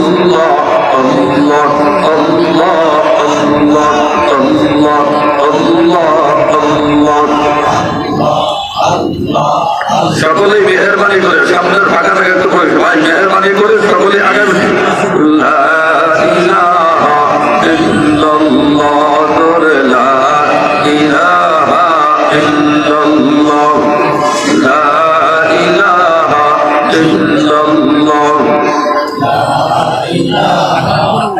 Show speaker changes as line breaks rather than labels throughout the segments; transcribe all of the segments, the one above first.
আল্লাহ আল্লাহ আল্লাহ আল্লাহ আল্লাহ আল্লাহ আল্লাহ। সকলেই মেহেরবানি করে সামনের ফাঁকা থেকে একটু করে ভাই মেহেরবানি করে সকলেই আগে লা ইলাহা ইল্লাল্লাহ লা ইলাহা ইল্লাল্লাহ লা ইলাহা ইল্লাল্লাহ লা ইলাহা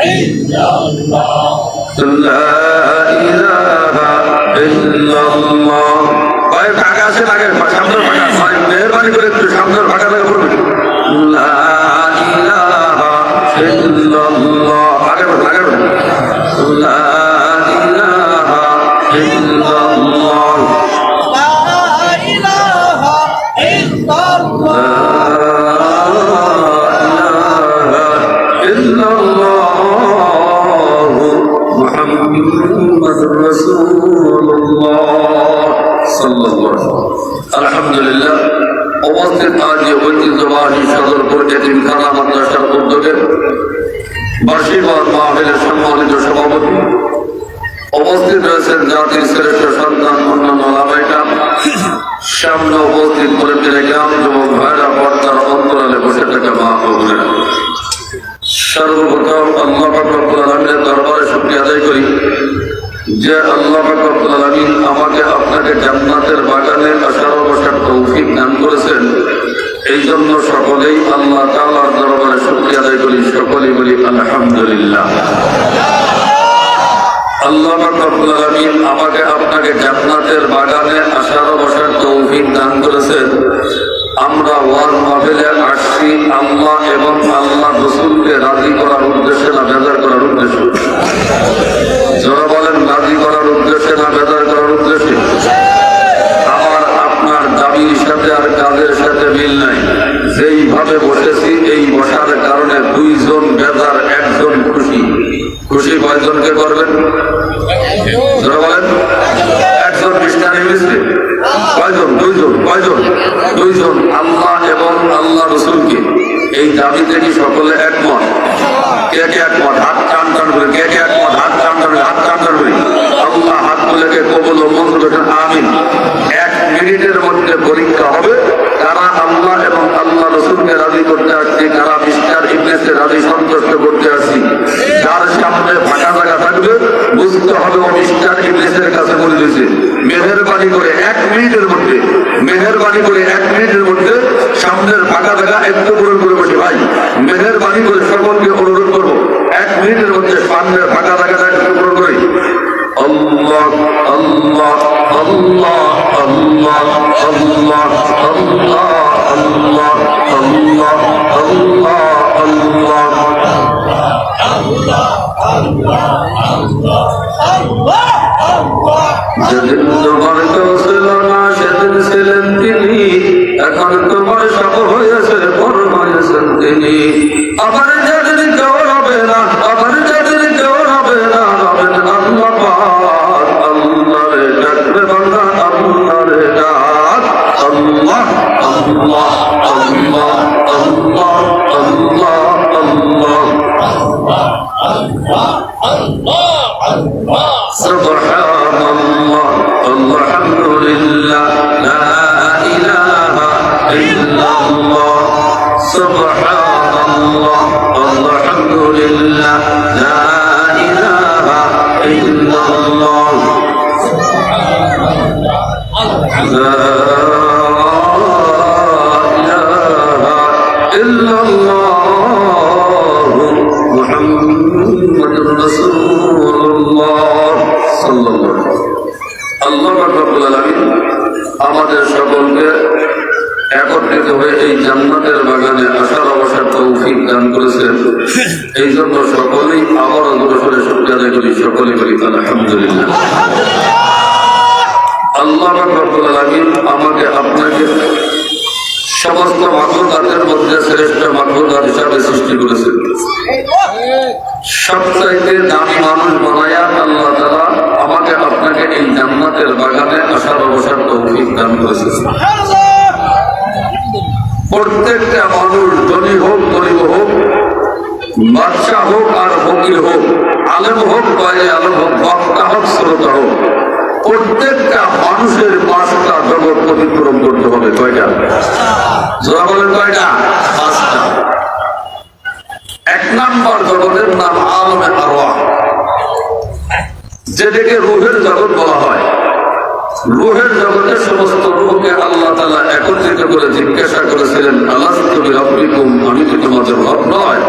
ইল্লাল্লাহ লা ইলাহা ইল্লাল্লাহ। ভাই ফাঁকা আছে আগে সামনের ফাঁকা ভাই মেহেরবানি করে একটু সামনের ফাঁকা থেকে পড়বে লা ইলাহা ইল্লাল্লাহ আগে আগে লা ইলাহা ইল্লাল্লাহ লা ইলাহা ইল্লাল্লাহ মুহাম্মাদুর রাসূলুল্লাহ সাল্লাল্লাহু আলহামদুলিল্লাহ। অবস্থিত আজ ঐতিহ্যবাহী সদরপুর এতিমখানা মাদ্রাসার উদ্যোগে বার্ষিক মাহফিলের সম্মানিত সভাপতি উপস্থিত রয়েছেন জাতির শ্রেষ্ঠ সন্তান অন্যান্য আলামাইরা সামনে উপস্থিত মুরব্বিয়ে গ্রাম যুবক ভাইরা পর্দার অন্তরালে বসে থাকা মা ও বোনেরা, সর্বপ্রথম আল্লাহ পাক রব্বুল আলামিনের দরবারে শুকরিয়া আদায় করি যে আল্লাহ পাক রব্বুল আলামিন আমাকে আপনাকে জান্নাতের বাগানে আসার বসার তৌফিক দান করেছেন। এই জন্য সকলেই আল্লাহ তাআলার দরবারে শুকরিয়া আদায় করি, সকলেই বলি আলহামদুলিল্লাহ। আল্লাহ পাক রব্বুল আলামিন আমাকে আপনাকে জান্নাতের বাগানে আসার বসার তৌফিক দান করেছেন। আমরা ওয়াজ মাহফিলে আসছি আল্লাহ এবং আল্লাহ রাসূলকে রাজি করার উদ্দেশ্যে না বেজার করার উদ্দেশ্যে? যারা বলেন রাজি করার উদ্দেশ্যে না বেজার করার উদ্দেশ্যে? আমার আপনার দাবির সাথে আর কাজের সাথে মিল নাই। যেইভাবে বসেছি এই বসার কারণে দুইজন বেজার একজন খুশি। খুশি কয়জনকে করবেন? যারা বলেন একজন মিষ্টানি মিস্ত্রি কয়জন? দুইজন। কয়জন? দুইজন। আল্লাহ এবং আল্লাহ রাসূলকে এই দাবিতে কি সকলে একমত? কে কে একমত? হাত টান টান করে কে কে একমত? হাত টান টান করে হাত টান টান করে আল্লাহ হাত তুলেকে কবুল ও মঞ্জুর করেন আমিন। 1 মিনিটের মধ্যে পরীক্ষা হবে কারা আল্লাহ এবং আল্লাহ রাসূলকে রাজি করতে আসছি, কারা মিস্টার ইবলিসকে রাজি সন্তুষ্ট করতে আসছি। যার সামনে ফাঁকা জায়গা থাকবে বুঝতে হবে ও মিস্টার ইবলিসের কাছে বলে দিয়েছে। মেহেরবানি করে 1 মিনিটের মধ্যে, মেহেরবানি করে 1 মিনিটের মধ্যে সামনের ফাঁকা জায়গা একটু পূরণ করে বসে ভাই মেহেরবানি করে সকলকে অনুরোধ করবো 1 মিনিটের মধ্যে সামনের ফাঁকা জায়গাটা একটু পূরণ করে। আল্লাহ আল্লাহ আল্লাহ আল্লাহ আল্লাহ আল্লাহ আল্লাহ আল্লাহ আল্লাহ আল্লাহ যেদিন তোমার কেউ ছিল না সেদিন ছিলেন তিনি, এখন তোমার সব হয়েছে বড় হয়েছেন তিনি। আবার যেদিন কেউ হবে না, আবার যেদিন কেউ হবে না, হবেন আল্লাহ পাক। আল্লাহ রে ডাকবে বান্দা, আল্লাহ রে ডাক। আল্লাহ আল্লাহ আল্লাহ আল্লাহ আল্লাহ আল্লাহ আল্লাহ আল্লাহ আল্লাহ সুবহানাল্লাহ আলহামদুলিল্লাহ লা ইলাহা ইল্লাল্লাহ সুবহানাল্লাহ আলহামদুলিল্লাহ লা ইলাহা ইল্লাল্লাহ লা ইলাহা ইল্লাল্লাহ মুহাম্মাদুর রাসূলুল্লাহ সাল্লাল্লাহু আলাইহি ওয়াসাল্লাম। আল্লাহ রাব্বুল আলামিন আমাদের সকলকে একত্রিত হয়ে এই জান্নাতের বাগানে আসার অবসর তৌফিক দান করেছেন। এই জন্য সকলেই আবারও জোরে শুকরিয়া আদায় করি, সকলেই বলি আলহামদুলিল্লাহ। আল্লাহ রাব্বুল আলামিন আমাকে আপনাকে সমস্ত মাখলুকাতের মধ্যে শ্রেষ্ঠ মাখলুকাত হিসাবে সৃষ্টি করেছেন। সবচাইতে দামি মানুষ বানায়া আল্লাহ তাআলা আমাকে আপনাকে এই জান্নাতের বাগানে আসার অবসর তৌফিক দান করেছেন। প্রত্যেকটা মানুষ ধনী হোক গরিব হোক বাদশাহ হোক আর ফকির হোক, আলেম হোক বাইরে আলেম হোক, বক্তা হোক শ্রোতা হোক, প্রত্যেকটা মানুষের 5টা জগৎ অতিক্রম করতে হবে। কয়টা? যারা বলেন কয়টা? 5টা। 1 নম্বর জগতের নাম আলমে আরওয়াহ, যেটাকে রূহের জগৎ বলা হয়। রূহের জগতের সমস্ত রূহকে আল্লাহ তাআলা একত্রিত করে জিজ্ঞাসা করেছিলেন, আলাস্তু বিরাব্বিকুম, আমি কি তোমাদের রব নয়?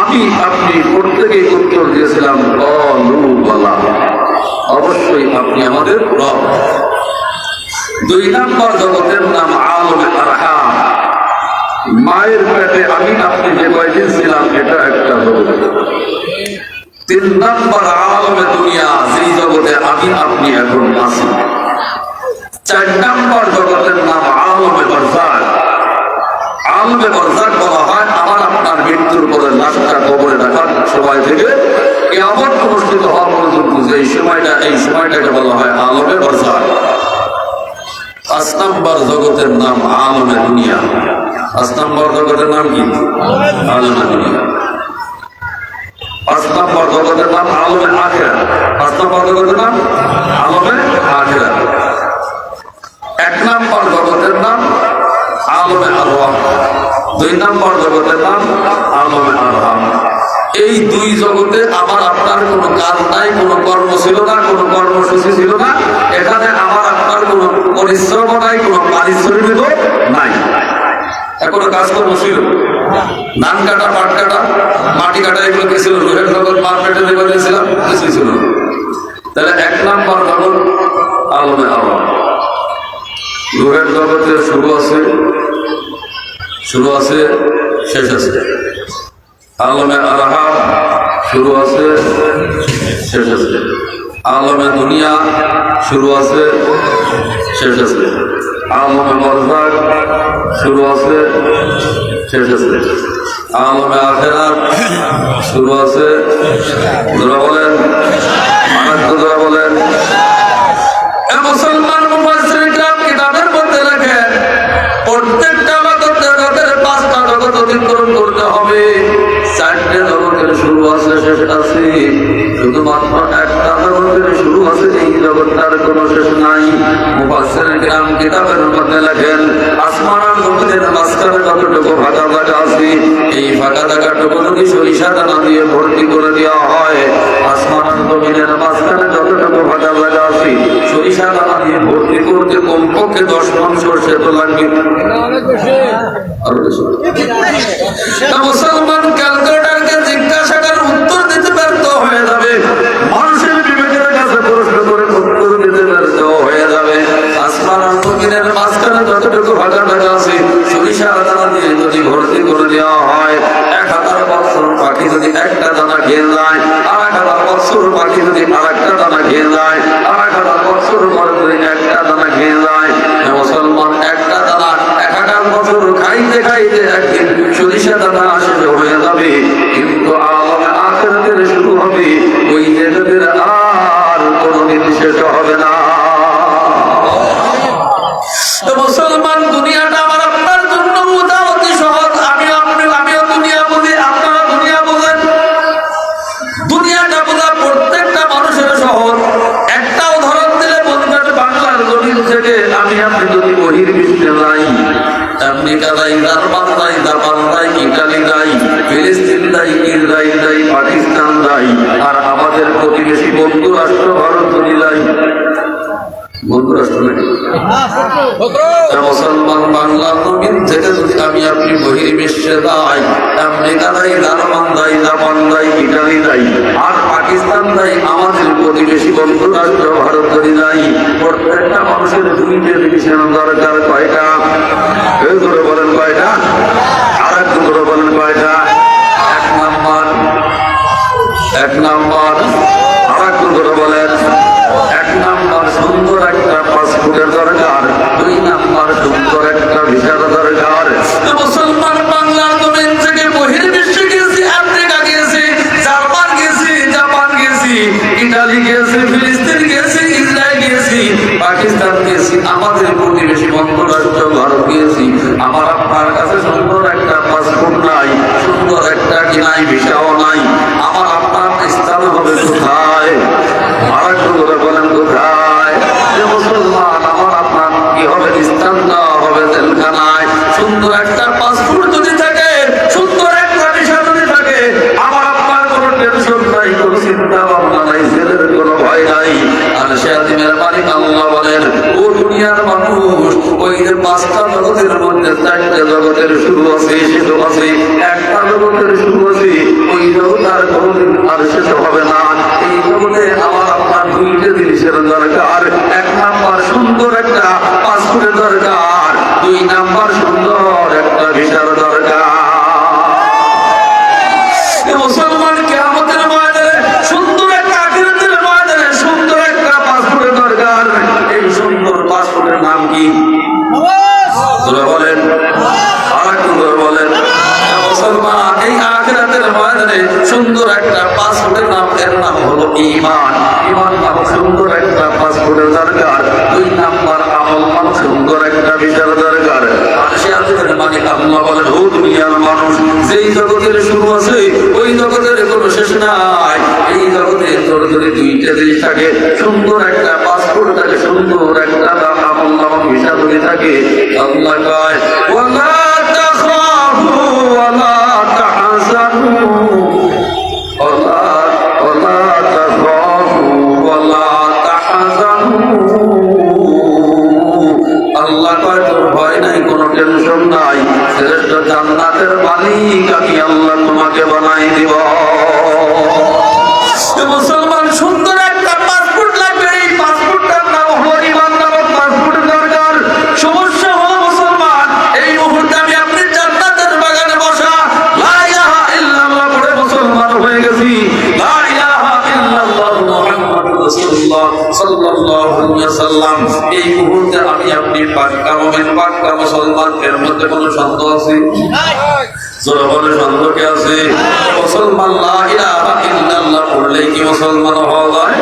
আমি আপনি প্রত্যেকেই উত্তর দিয়েছিলাম, ক্বালু বালা, অবশ্যই আপনি আমাদের রব। 2 নম্বর জগতের নাম আলমে আরহাম, মায়ের পেটে আমি আপনি যে কয়দিন ছিলাম এটা একটা জগৎ। 3 নম্বর আলমে দুনিয়া, যেই জগতে আমি আপনি এখন আছি। 4 নম্বর জগতের নাম আলমে বারজাখ। আলমে বারজাখ বলা হয় আমার আপনার মৃত্যুর পরে লাশটা কবরে রাখার সময় থেকে কিয়ামত অনুষ্ঠিত হওয়া পর্যন্ত যে সময়টাকে বলা হয় আলমে বারজাখ। 5 নম্বর জগতের নাম আলমে দুনিয়া। 5 নম্বর জগতের নাম কি? আলমে দুনিয়া। 5 নম্বর জগতের নাম আলমে আখিরাত। 5 নম্বর জগতের নাম আলমে আখিরাত। 1 নম্বর জগতের নাম আলমে আরওয়াহ, 2 নম্বর জগতের নাম আলমে আরহাম। এই 2 জগতে আমার আপনার কোনো কাজ নাই, কোনো কর্ম ছিল না, কোনো কর্মসূচি ছিল না। এখানে আমার আপনার কোনো পরিশ্রম নাই, কোনো পারিশ্রমিক নাই। কোনো কাজকর্ম ছিল? ধান কাটা, পাট কাটা, মাটি কাটা, এগুলো কি ছিল? রুহের জগৎ মার পেটে দেওয়া দিয়েছিলাম, কিছুই ছিল। তাহলে 1 নম্বর জগৎ আলমে আরওয়াহ। রুহের জগতে শুরু আছে, শেষ আছে। আলমে আরহাম শুরু আছে, শেষ আছে। আলমে দুনিয়া শুরু আছে, শেষ আছে। আলমে বারজাখ শুরু আছে, শেষ আছে। আলমে আখিরাত শুরু আছে, যারা বলেন যারা বলেন। মুসলমান মুফাসসিরিন কিতাবের মধ্যে লেখেন, প্রত্যেকটা জগতের 5টা জগৎ অতিক্রম করতে হবে। 4টে জগতের শুরু আছে, শেষ আছে। শুধুমাত্র একটা জগতের শুরু আছে, এই জগৎটার কোনো শেষ নাই। মুফাসসিরিন কিরাম কিতাবের মধ্যে লেখেন, আসমান আর জমিনের মাঝখানে যতটুকু ফাঁকা জায়গা আছে, এই ফাঁকা জায়গাটুকু যদি সরিষা দানা দিয়ে ভর্তি করে দেওয়া হয়, আসমান আর জমিনের মাঝখানে যতটুকু ফাঁকা জায়গা আছে, সরিষা দানা দিয়ে ভর্তি করতে কমপক্ষে 10 মণ সরষে তো লাগবে। মুসলমান ক্যালকুলেটরকে জিজ্ঞাসাটার উত্তর দিতে ব্যর্থ হয়ে যাবে, মানুষের বিবেকের কাছে প্রশ্ন করে উত্তর দিতে ব্যর্থ হয়ে যাবে। আসমান আর জমিনের মাঝখানে যতটুকু ফাঁকা জায়গা আছে, সরিষা দানা দিয়ে যদি ভর্তি করে দেওয়া হয়, 1000 বছর পাখি যদি একটা দানা খেয়ে যায়, 1000 বছর পাখি যদি আরেকটা দানা খেয়ে যায়, 1000 বছর পরে যদি একটা দানা খেয়ে যায়, মুসলমান একটা দানা 1000 বছর খাইতে খাইতে একদিন সরিষা দানা শেষ হয়ে যাবে। কিন্তু আলমে আখিরাতের শুরু হবে, ওই জগতের আর কোনোদিন শেষ হবে না। তো মুসলমান, দুনিয়াটা আমার আপনার জন্য বোঝা অতি সহজ। আমিও দুনিয়া বুঝি, আপনারা দুনিয়া বোঝেন। দুনিয়াটা বোঝা প্রত্যেকটা মানুষের সহজ। একটা উদাহরণ দিলে বলবেন, বাংলার জমিন থেকে আমি আপনি যদি বহির্বিশ্বে যাই, আমেরিকা যাই, জার্মান যাই, জাপান যাই, ইটালি যাই, ফিলিস্তিন যাই, ইসরায়েল যাই, পাকিস্তান যাই, আর আমাদের প্রতিবেশী বন্ধু রাষ্ট্র ভারত যদি যাই, বন্ধু রাষ্ট্র নাকি মুসলমান, বাংলা জমিন থেকে যদি আমি আপনি বহির্বিশ্বে যাই, আমেরিকা যাই, জার্মান যাই, জাপান যাই, ইটালি যাই, আর পাকিস্তান যাই, আমাদের প্রতিবেশী বন্ধু রাষ্ট্র ভারত যদি যাই, প্রত্যেকটা মানুষের 2 টেলিভিশন দরকার। কয়টা? এই ধরে বলেন কয়টা? আর একটু ধরে বলেন কয়টা? 1 নম্বর আর একটু ধরে বলেন। 1 নম্বর সুন্দর একটা পাসপোর্টের দরকার। 2 নম্বর সুন্দর একটা ভিসার দরকার। মুসলমান, বাংলার জমিন থেকে বহির্বিশ্বে গেছি, আমেরিকা গেছি, জার্মান গেছি, জাপান গেছি, ইটালি গেছি, ফিলিস্তিন গেছি, ইসরায়েল গেছি, পাকিস্তান গেছি, আমাদের প্রতিবেশী বন্ধু রাষ্ট্র ভারত গিয়েছি। আমার আপনার কাছে সুন্দর একটা পাসপোর্ট নাই, সুন্দর রিক্সাও নাই, আমার আপনার স্থান হবে কোথায়? আর একটু করে বলেন কোথায়? যে মুসলমান, আমার আপনার কি হবে? স্থান দেওয়া হবে জেলখানায়। সুন্দর একটা পাসপোর্ট যদি থাকে, সুন্দর একটা ভিসা যদি থাকে, আমার আপনার কোনো টেনশন নাই, কোনো চিন্তা ভাবনা নাই, জেলের কোনো ভয় নাই। আর সে আদিমের মালিক আল্লাহ বলেন, ও দুনিয়ার মানুষ, ওই যে 5টা জগতের মধ্যে 4টে জগতের শুরু আছে, শেষ আছে। একটা জগতের শুরু আছে, ওই জগৎ আর কোনোদিন আর শেষ হবে না। এই জগতে আমার আপনার 2টে জিনিসের দরকার। 1 নাম্বার সুন্দর একটা পাসপোর্টের দরকার, 2 নাম্বার সুন্দর একটা ভিসার দরকার। মুসলমান কিয়ামতের ময়দানে সুন্দর একটা আখিরাতের ময়দানে সুন্দর একটা পাসপোর্টের দরকার। এই সুন্দর পাসপোর্টের নাম কি? বলেন, আর একটু বলেন। মুসলমান, এই আখিরাতের ময়দানে সুন্দর একটা পাসপোর্টের নাম, এর নাম হলো ঈমান। ঈমান নাম সুন্দর একটা পাসপোর্টের দরকার। 2 নাম্বার আমল নাম সুন্দর একটা ভিসার দরকার। আর সে আখিরাতের মালিক আল্লাহ বলেন, ও দুনিয়ার মানুষ, যেই জগতের শুরু আছে ওই জগতের কোনো শেষ নাই। এই জগতে তোর যদি 2টে জিনিস থাকে, সুন্দর একটা পাসপোর্ট থাকে, সুন্দর একটা আমল নামক ভিসা যদি থাকে, আল্লাহ কয়, ওয়ালা তাখাফু ওয়ালা তাহজানু ওয়ালা তাখাফু ওয়ালা তাহজানু। আল্লাহ কয়, তোর ভয় নাই, কোনো টেনশন নাই, শ্রেষ্ঠ জান্নাতের মালিক আমি আল্লাহ তোমাকে বানাই দিব। মুসলমান, সুন্দর একটা পাসপোর্ট লাগবে। এই পাসপোর্টটার নাম হলো ঈমান নামক পাসপোর্টের দরকার। সমস্যা হলো মুসলমান, এই মুহূর্তে আমি আপনি জান্নাতের বাগানে বসা লা ইলাহা ইল্লাল্লাহ পড়ে মুসলমান হয়ে গেছি। লা ইলাহা ইল্লাল্লাহ মুহাম্মাদুর রাসূলুল্লাহ সাল্লাল্লাহু আলাইহি ওয়াসাল্লাম। এই মুহূর্তে আমি আপনি পাক্কা মুমিন, পাক্কা মুসলমান, এর মধ্যে কোনো সন্দেহ আছে? জোরে সন্দেহ কি আছে? মুসলমান লা ইলাহা ইল্লাল্লাহ পড়লেই কি মুসলমান হওয়া যায়?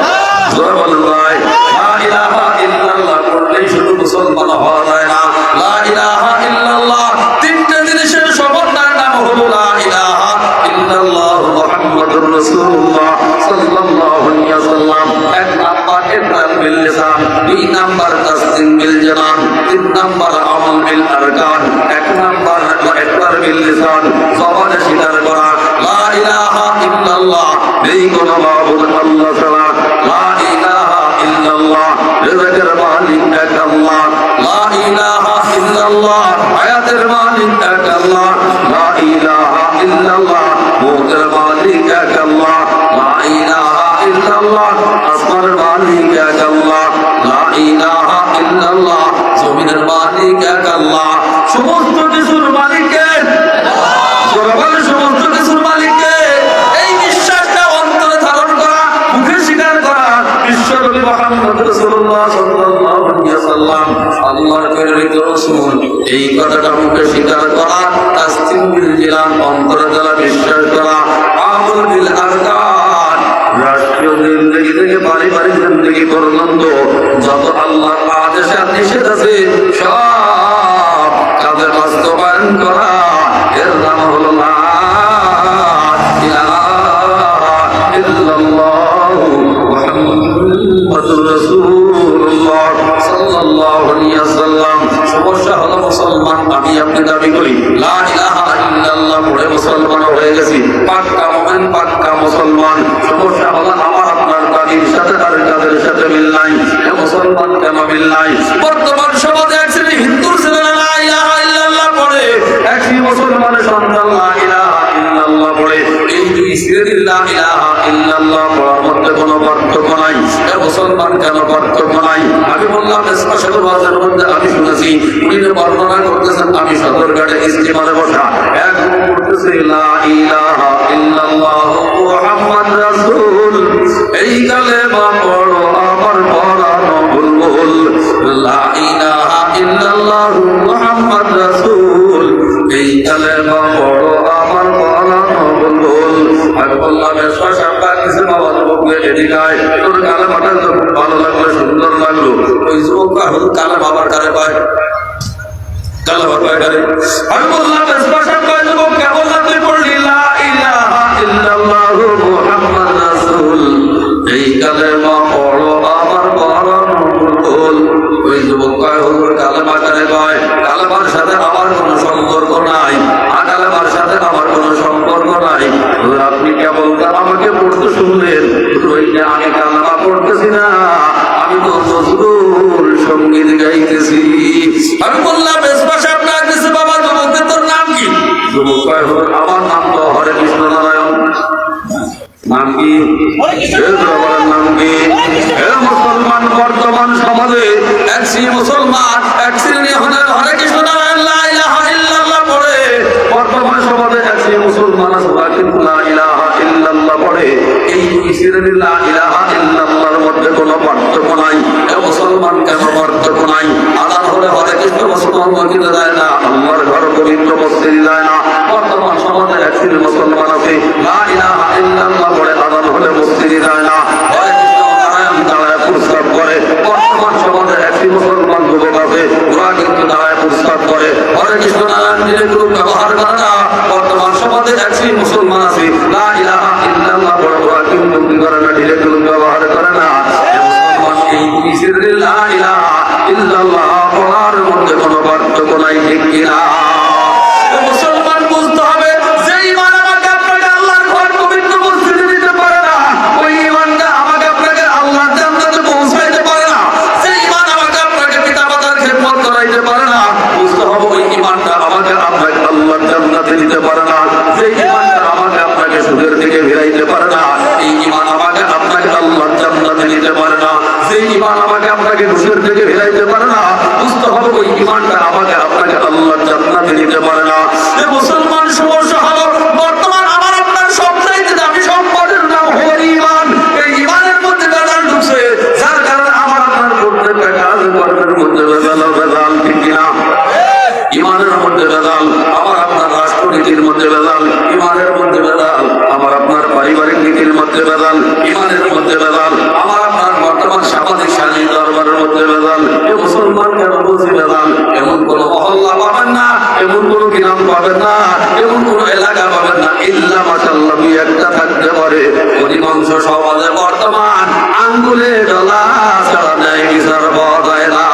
জোরে বলেন ভাই, লা ইলাহা ইল্লাল্লাহ পড়লেই শুধু মুসলমান হওয়া যায় না। লা ইলাহা ইল্লাল্লাহ 3টে জিনিসের সমন্বয়ের নাম হলো লা ইলাহা ইল্লাল্লাহ মুহাম্মাদুর রাসূলুল্লাহ সাল্লাল্লাহু আলাইহি ওয়াসাল্লাম। 1 নাম্বার ইকরার বিল লিসান, 2 নাম্বার তাসদিক বিল জানান, 3 নাম্বার আমল বিল আরকান। 1 নাম্বার ইকরার বিল লিসান, জবানে স্বীকার করা লা ইলাহা ইল্লাল্লাহ, এই কোন মাবুদ আল্লাহ ছাড়া। লা ইলাহা ইল্লাল্লাহ, রিজকের মালিক এক আল্লাহ। লা ইলাহা ইল্লাল্লাহ, হায়াতের মালিক এক আল্লাহ। লা ইলাহা ইল্লাল্লাহ, মৌতের মালিক এক আল্লাহ। লা ইলাহা ইল্লাল্লাহ, আসমানের মালিক এক আল্লাহ। লা ইলাহা ইল্লাল্লাহ, জমিনের মালিক এক আল্লাহ। সমস্ত কিছুর মালিককে, সমস্ত কিছুর মালিককে। এই বিশ্বাসটা অন্তরে ধারণ করা, মুখে স্বীকার করা, বিশ্বনবী মুহাম্মদ রাসূলুল্লাহ সাল্লাল্লাহু আলাইহি ওয়াসাল্লাম আল্লাহর প্রেরিত রাসূল, এই কথাটা মুখে স্বীকার করা, তাসদিক বিল জিনান অন্তরে দ্বারা বিশ্বাস করা, আমল বিল আরকান রাষ্ট্রীয় জিন্দেগি থেকে পারিবারিক জিন্দেগি পর্যন্ত যত আল্লাহর আদেশ আর নিষেধ আছে সব কাজে বাস্তবায়ন করা, এর নাম হলো লা ইলাহা ইল্লাল্লাহ মুহাম্মাদুর রাসূলুল্লাহ সাল্লাল্লাহু আলাইহি ওয়াসাল্লাম। সমস্যা হলো মুসলমান, আমি আপনি দাবি করি লা ইলাহা ইল্লাল্লাহ পড়ে মুসলমান হয়ে গেছি, পাক্কা মুমিন, পাক্কা মুসলমান। সমস্যা হলো আমার আপনার দাবির সাথে আর কাজের সাথে মিল নাই। মুসলমান কেন মিল নাই? বর্তমান সমাজে এক শ্রেণী হিন্দুর ছেলেরা লা ইলাহা ইল্লাল্লাহ পড়ে, এক শ্রেণী মুসলমানের সন্তান লা ইলাহা ইল্লাল্লাহ পড়ে। এই 2 শ্রেণীর লা ইলাহা ইল্লাল্লাহ পড়ার মধ্যে কোনো পার্থক্য নাই। মুসলমান কেন পার্থক্য নাই? আমি বললাম স্পেশাল বাজারের মধ্যে আমি শুনেছি, উনি বর্ণনা করতেছেন, আমি সদরঘাটে ইস্তেমারে বসা, এক করতেছে লা ইলাহা ইল্লাল্লাহ মুহাম্মদ রাসূল, এই কালেমা পড়ো আমার পরানো বুলবুল। লা ইলাহা ইল্লাল্লাহ মুহাম্মদ রাসূল, এই কালেমা পড়ো আমার পরানো বুলবুল। আমি বললাম স্পেশাল কিছু বাবা যুবককে এদিকায়, তোর কালেমাটা তো খুব ভালো লাগলো, সুন্দর লাগলো। ওই যুবকটা হল কালে বাবার কারে পায়, কালে বাবার কারে। আমি বললাম স্পেশাল যুবক, কেমন তুই পড়লি লা ইলাহা মুহাম্মদ রাসূল, এই কালেমা পড়ো আমার পরম কবুল। ওই যুবক কয়, হুজুর কালেমা কারে কয়? কালেমার সাথে আমার কোনো সম্পর্ক নাই, কালেমার সাথে আমার কোনো সম্পর্ক নাই। হুজুর আপনি কেবল আমাকে পড়তে শুনলেন, ওইটা আমি কালেমা পড়তেছি না, আমি তো নজরুল সঙ্গীত গাইতেছি। আমি বললাম বেশবাস আপনার কাছে, বাবা যুবকের তোর নাম কি? যুবক কয়, হুজুর আমার নাম তো হরে কৃষ্ণ নারায়ণ। নাম কি? নাম কি? মুসলমান বর্তমান সমাজে এক শ্রেণী মুসলমান, এক শ্রেণী হরে কৃষ্ণ নারায়ণ লা ইলাহা ইল্লাল্লাহ পড়ে। বর্তমান সমাজে এক শ্রেণী মুসলমান আছে কিন্তু লা ইলাহা ইল্লাল্লাহ পড়ে। এই দুই শ্রেণী লা ইলাহা ইল্লাল্লাহর মধ্যে কোনো পার্থক্য নাই। মুসলমান কেন পার্থক্য নাই? আদান হলে হরে কৃষ্ণ মুসলমান মসজিদে যায় না, আল্লাহর ঘর পবিত্র মসজিদে যায় না। বর্তমান সমাজে এক শ্রেণী মুসলমান আছে লা ইলাহা ইল্লাল্লাহ পড়ে, আদান হলে মসজিদে যায় না, হরে কৃষ্ণ নারায়ণ দাঁড়ায় প্রস্তাব করে। বর্তমান সমাজে একটি মুসলমান যুবক আছে, ওরা কিন্তু দাঁড়ায় প্রস্তাব করে, হরে কৃষ্ণ নারায়ণ ডিরেক্ট ব্যবহার করে না। বর্তমান সমাজে একটি মুসলমান আছে লা ইলাহা ইল্লাল্লাহ পড়ে, ওরা কিন্তু কি করে না, ডিরেক্ট ব্যবহার করে না। মুসলমান এই দুই লা ইলাহা ইল্লাল্লাহ পড়ার মধ্যে কোনো পার্থক্য নাই, ঠিক কিনা? মুসলমান বুঝতে হবে যে ঈমান আমাকে আপনাকে আল্লাহর ঘর পবিত্র মসজিদে দিতে পারে না, ওই ঈমানটা আমাকে আপনাকে আল্লাহর জান্নাতে পৌঁছাইতে পারে না। যে ঈমান আমাকে আপনাকে পিতামাতার খেদমত করাইতে পারে না, বুঝতে হবে ওই ঈমানটা আমাকে আপনাকে আল্লাহর জান্নাতে দিতে পারে না। যে ঈমানটা আমাকে আপনাকে সুদের দিকে ফিরাইতে পারে না, এই ঈমান আমাকে আপনাকে আল্লাহর জান্নাতে দিতে পারে না। যে ঈমান আমাকে আপনাকে ঘুষের থেকে ফিরাইতে পারে না, বুঝতে হবে ওই ঈমানটা আমাকে আপনাকে আল্লাহর জান্নাতে দিতে পারে না। মুসলমান সমস্যা হলো বর্তমান আমার আপনার সবচাইতে দামি সম্পদের নাম হলো ঈমান। এই ঈমানের মধ্যে ভেজাল ঢুকছে, যার কারণে আমার আপনার প্রত্যেকটা কাজ কর্মের মধ্যে ভেজাল, ঠিক কিনা? ঈমানের মধ্যে ভেজাল, আমার আপনার রাষ্ট্রনীতির মধ্যে ভেজাল, ঈমানের মধ্যে ভেজাল, আমার আপনার পারিবারিক নীতির মধ্যে ভেজাল, ঈমানের মধ্যে ভেজাল, আমার আপনার বর্তমান সামাজিক শারীরিক দরবারের মধ্যে ভেজাল। এ মুসলমান কেন বুঝি ভেজাল? এমন কোন মহল্লা পাবেন না, এমন কোন গ্রাম পাবেন না, এমন কোন এলাকা পাবেন না, ইল্লা মাশাআল্লাহ একটা থাকতে পারে অধিকাংশ সমাজে বর্তমান আঙ্গুলে ডলা ছাড়া নেই, বিচার পাওয়া যায় না।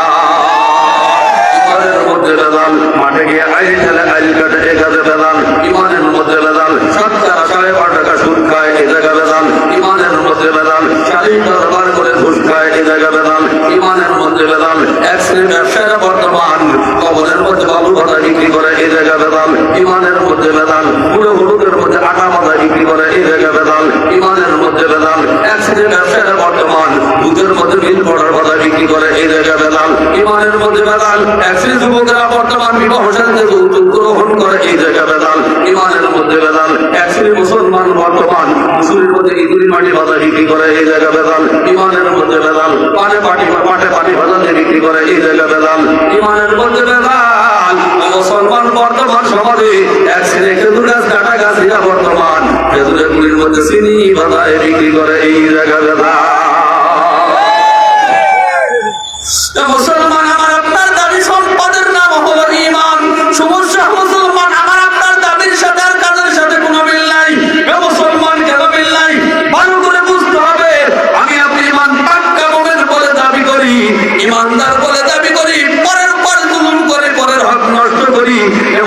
মধ্যে ভেজাল, মাঠে গিয়ে আইল ঠেলে আইল কাটে, এ কাজে ভেজাল। ঈমানের মধ্যে ভেজাল, 7 টাকা 8.5 টাকা সুদ খায়, এ জায়গা ভেজাল। ঈমানের মধ্যে ভেজাল, শাড়ি দরবার করে ঘুষ খায়, এ জায়গা ভেজাল। ঈমানের মধ্যে ভেজাল, এক শ্রেণীর ব্যবসায়ীরা বর্তমান কবরের মধ্যে বাবু ভাতা বিক্রি করে, এই জায়গা ভেজাল। ঈমানের মধ্যে ভেজাল, পুরো হলুদের মধ্যে আটা ভাতা বিক্রি করে, এই জায়গা ভেজাল। ঈমানের মধ্যে ভেজাল, এক শ্রেণীর ব্যবসায়ীরা বর্তমান দুধের মধ্যে বিল পড়ার ভাতা বিক্রি করে, এই জায়গা ভেজাল। ঈমানের মধ্যে ভেজাল, এক শ্রেণীর যুবকেরা বর্তমান বিবাহ সাথে যৌতুক গ্রহণ করে, এই জায়গা ভেজাল। ঈমানের মধ্যে ভেজাল, এক শ্রেণীর মুসলমান বর্তমান মুসুরির মধ্যে ইঁদুরি মাটি ভাতা বিক্রি করে, এই জায়গা ভেজাল। ঈমানের মধ্যে ভেজাল, মাঠে পানি ভাতা বিক্রি করে, এই জায়গা ভেজাল। ঈমানের মধ্যে ভেজাল, মুসলমান বর্তমান সমাজে এক শ্রেণী খেজুর গাছ কাটা গাছ বর্তমান খেজুরের গুলির মধ্যে চিনি ভাতায় বিক্রি করে, এই জায়গা ভেজাল। মুসলমান আমার আপনার দাবি সম্পদের নাম হলো ঈমান। সমস্যা মুসলমান আমার আপনার দাবির সাথে আর কাজের সাথে কোনো মিল নাই। মুসলমান কেন মিল নাই? ভালো করে বুঝতে হবে। আমি আপনি ঈমান পাক্কা মুমিন বলে দাবি করি, ঈমানদার বলে দাবি করি, পরের উপর জুলুম করে পরের হক নষ্ট করি।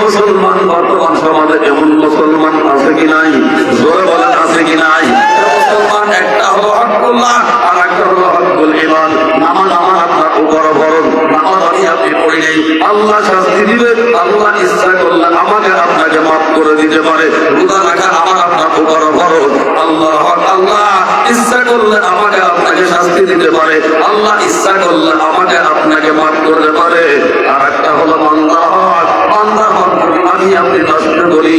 মুসলমান বর্তমান সমাজে এমন মুসলমান আছে কি নাই? জোরে বলেন আছে কি নাই? মুসলমান একটা হলো হকুল্লাহ আর একটা হলো হকুল ঈমান। নামাজ আমার আপনার উপর ফরজ, নামাজ আমি আপনি পড়ি নেই, আল্লাহ শাস্তি দিবে। আল্লাহ ইচ্ছা করলে আমাকে আপনাকে মাফ করে দিতে পারে। রোজা রাখা আমার আপনার উপর ফরজ, আল্লাহ হক আল্লাহ ইচ্ছা করলে আমাকে আপনাকে শাস্তি দিতে পারে। আল্লাহ ইচ্ছা করলে আমাকে আপনাকে মাফ করতে পারে। আর একটা হলো বান্দার হক, বান্দার হক আমি আপনি নষ্ট করি,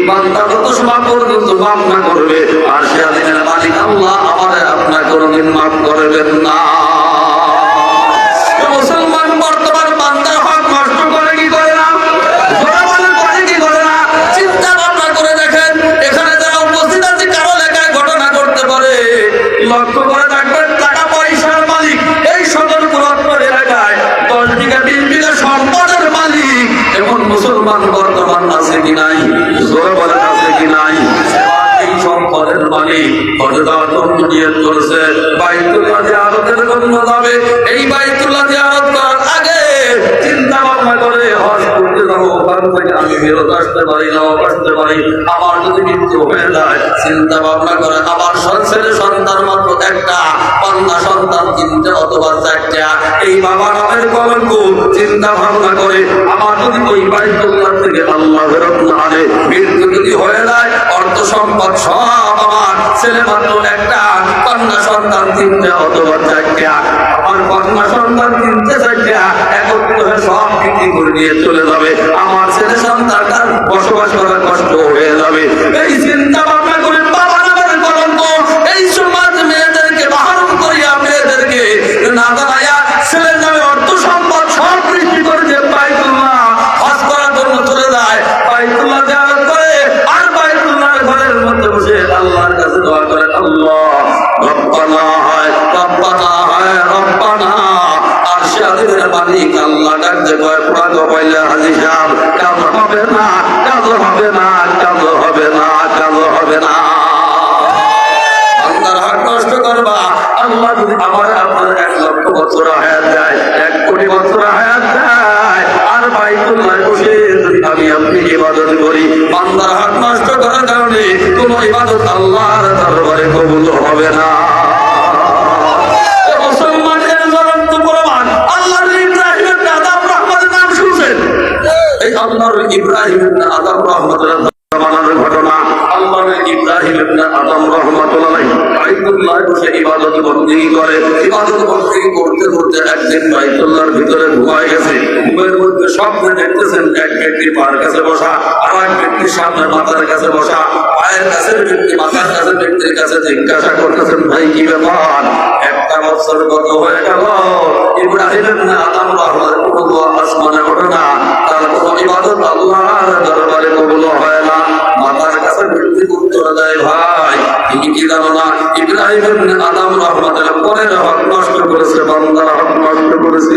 বান্দা যত সময় পর্যন্ত মাফ না করবে আর সে দিনের মালিক আল্লাহ আমারে আপনার কোনদিন মাফ করবেন না। মুসলমান বর্তমান বান্দার হক নষ্ট করে কি করে না? করে কি করে না? চিন্তা ভাবনা করে দেখেন, এখানে যারা উপস্থিত আছে কারো লেখায় ঘটনা করতে পারে। লক্ষ্য করে দেখবেন, টাকা পয়সার মালিক এই সদর পুরস্কার এলাকায় 10 বিঘা 20 বিঘা সম্পদের মালিক এমন মুসলমান বর্তমান আছে কি নাই? জোরে বলেন আছে কি নাই? এই সম্পদের মালিক হযরত আদম নিয়ত করেছে বাইতুল্লাহ জিয়ারতের জন্য যাবে। এই বাইতুল্লাহ জিয়ারত করার আগে চিন্তা ভাবনা করে হজ করতে যাবো, ওখান থেকে আমি ফেরত আসতে পারি না আসতে পারি, আমার যদি মৃত্যু হয়ে যায়। চিন্তা ভাবনা করে আমার ছেলে সন্তান মাত্র একটা, কন্যা সন্তান তিনটে অথবা চারটা, এই বাবা নামের কলঙ্ক। চিন্তা ভাবনা করে আমার যদি ওই বাইতুল্লাহ থেকে আল্লাহ ফেরত না আনে, মৃত্যু যদি হয়ে যায়, অর্থ সম্পদ সব আমার, ছেলে মাত্র একটা, কন্যা সন্তান তিনটে অথবা চারটা, আমার কন্যা সন্তান তিনটে চারটা একত্র হয়ে সব বিক্রি করে নিয়ে চলে যাবে, আমার ছেলে সন্তানটার বসবাস করার কষ্ট হয়ে যাবে। এই চিন্তা ভাবনা করে বাবা নামের কলঙ্ক এই সমাজ মেয়েদেরকে বারণ করিয়া মেয়েদেরকে না দাঁড়াইয়া ছেলের নামে অর্থ সম্পদ সব বৃদ্ধি করে যে বাইতুল্লাহ হজ করার জন্য চলে যায়, বাইতুল্লাহ জিয়ারত করে আর বাইতুল্লাহর ঘরের মধ্যে বসে আল্লাহর কাছে দোয়া করে, আল্লাহ রব্বানা হয় রব্বানা হয় রব্বানা। আর শাহীদের মালিক আল্লাহ ডাকতে কয় পুরা কপাইলে হাজী সাহেব কাজ হবে না, কাজ হবে না, কাজ হবে না, কাজ হবে না। আল্লাহর হক নষ্ট করবা, আল্লাহ যদি আমার আপনার 1 লক্ষ বছর হায়াত দেয়, 1 কোটি বছর হায়াত দেয়, আর বাইতুল্লাহ বসে যদি আমি আপনি ইবাদত করি, বান্দার হক নষ্ট করার কারণে কোন ইবাদত আল্লাহর দরবারে কবুল হবে না। মুসলমানের জ্বলন্ত প্রমাণ আল্লাহর ইব্রাহিম ইবনে আদম রহমাতের নাম শুনছেন? এই আল্লাহর ইব্রাহিম ইবনে আদম রহমাতুল্লাহ জামানার ঘটনা। আল্লাহর ইব্রাহিম ইবনে আদম রাহমাতুল্লাহ বাইতুল্লাহ বসে ইবাদত বন্দেগী করে, ইবাদত বন্দেগী করতে করতে একদিন বাইতুল্লাহর ভিতরে ঘুমায় গেছে। ঘুমের মধ্যে স্বপ্নে দেখতেছেন এক ব্যক্তি পায়ের কাছে বসা, আর এক ব্যক্তির সামনে মাথার কাছে বসা, পায়ের কাছে ব্যক্তি মাথার কাছে ব্যক্তির কাছে জিজ্ঞাসা করতেছেন, ভাই কি ব্যাপার? 1 বছর কত হয়ে গেল, ইব্রাহিম ইবনে আদম রাহমাতুল্লাহ কোনো দোয়া আসমানে ওঠে না, তার কোনো ইবাদত আল্লাহর দরবারে কবুল হয় না। মাতার কাছে ব্যক্তি উত্তর দেয়, ভাই তুমি কি জানো না ইব্রাহিম ইবনে আদম রাহমাতুল্লাহ পরের হক নষ্ট করেছে, বান্দার হক নষ্ট করেছে।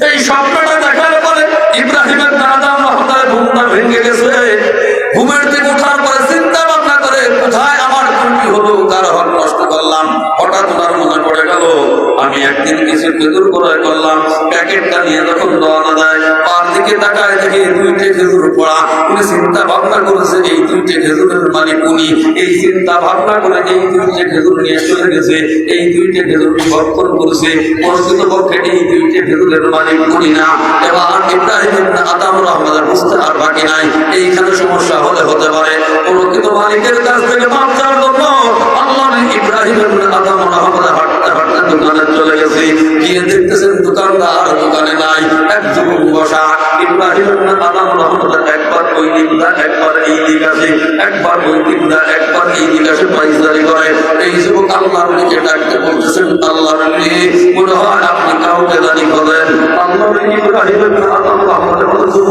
এই স্বপ্নটা দেখার পরে ইব্রাহিম ইবনে আদম রাহমাতুল্লাহ ঘুমটা ভেঙে গেছে। ঘুমের থেকে ওঠার পরে চিন্তা ভাবনা করে কোথায় আমার ত্রুটি হলো, কার হক নষ্ট করলাম। হঠাৎ ওনার মনে পড়ে গেল আমি একদিন কিছু খেজুর ক্রয় করলাম, প্যাকেটটা নিয়ে যখন রওনা দেয় পার দিকে তাকায় দেখি 2টে খেজুর পড়া। উনি চিন্তা ভাবনা করেছে এই 2টে খেজুরের মালিক উনি। এই চিন্তা ভাবনা করে এই 2টে খেজুর নিয়ে চলে গেছে, এই 2টে খেজুর ভক্ষণ করেছে, প্রকৃতপক্ষে এই 2টে খেজুরের মালিক উনি না। এবার ইব্রাহিম ইবনে আদম রাহমাতুল্লাহ বুঝতে আর বাকি নাই, এইখানে সমস্যা হলে হতে পারে। প্রকৃত মালিকের কাছ থেকে মাপ চাওয়ার জন্য আল্লাহর ইব্রাহিম ইবনে আদম রাহমাতুল্লাহ হাঁটতে হাঁটতে দোকানে চলে গেছে। গিয়ে দেখতেছেন দোকানদার দোকানে নাই, এক যুবক বসা। ইব্রাহিম ইবনে আদম রাহমাতুল্লাহ একবার ওই দিক না একবার এই দিক আসে, একবার ওই দিক না একবার এই দিক আসে, পাইচারি করে। এই যুবক আল্লাহর দিকে ডাকতে বলতেছেন, আল্লাহর নবী মনে হয় আপনি কাউকে জানি করেন। আল্লাহর ইব্রাহিম ইবনে আদম রাহমাতুল্লাহ বলতেন,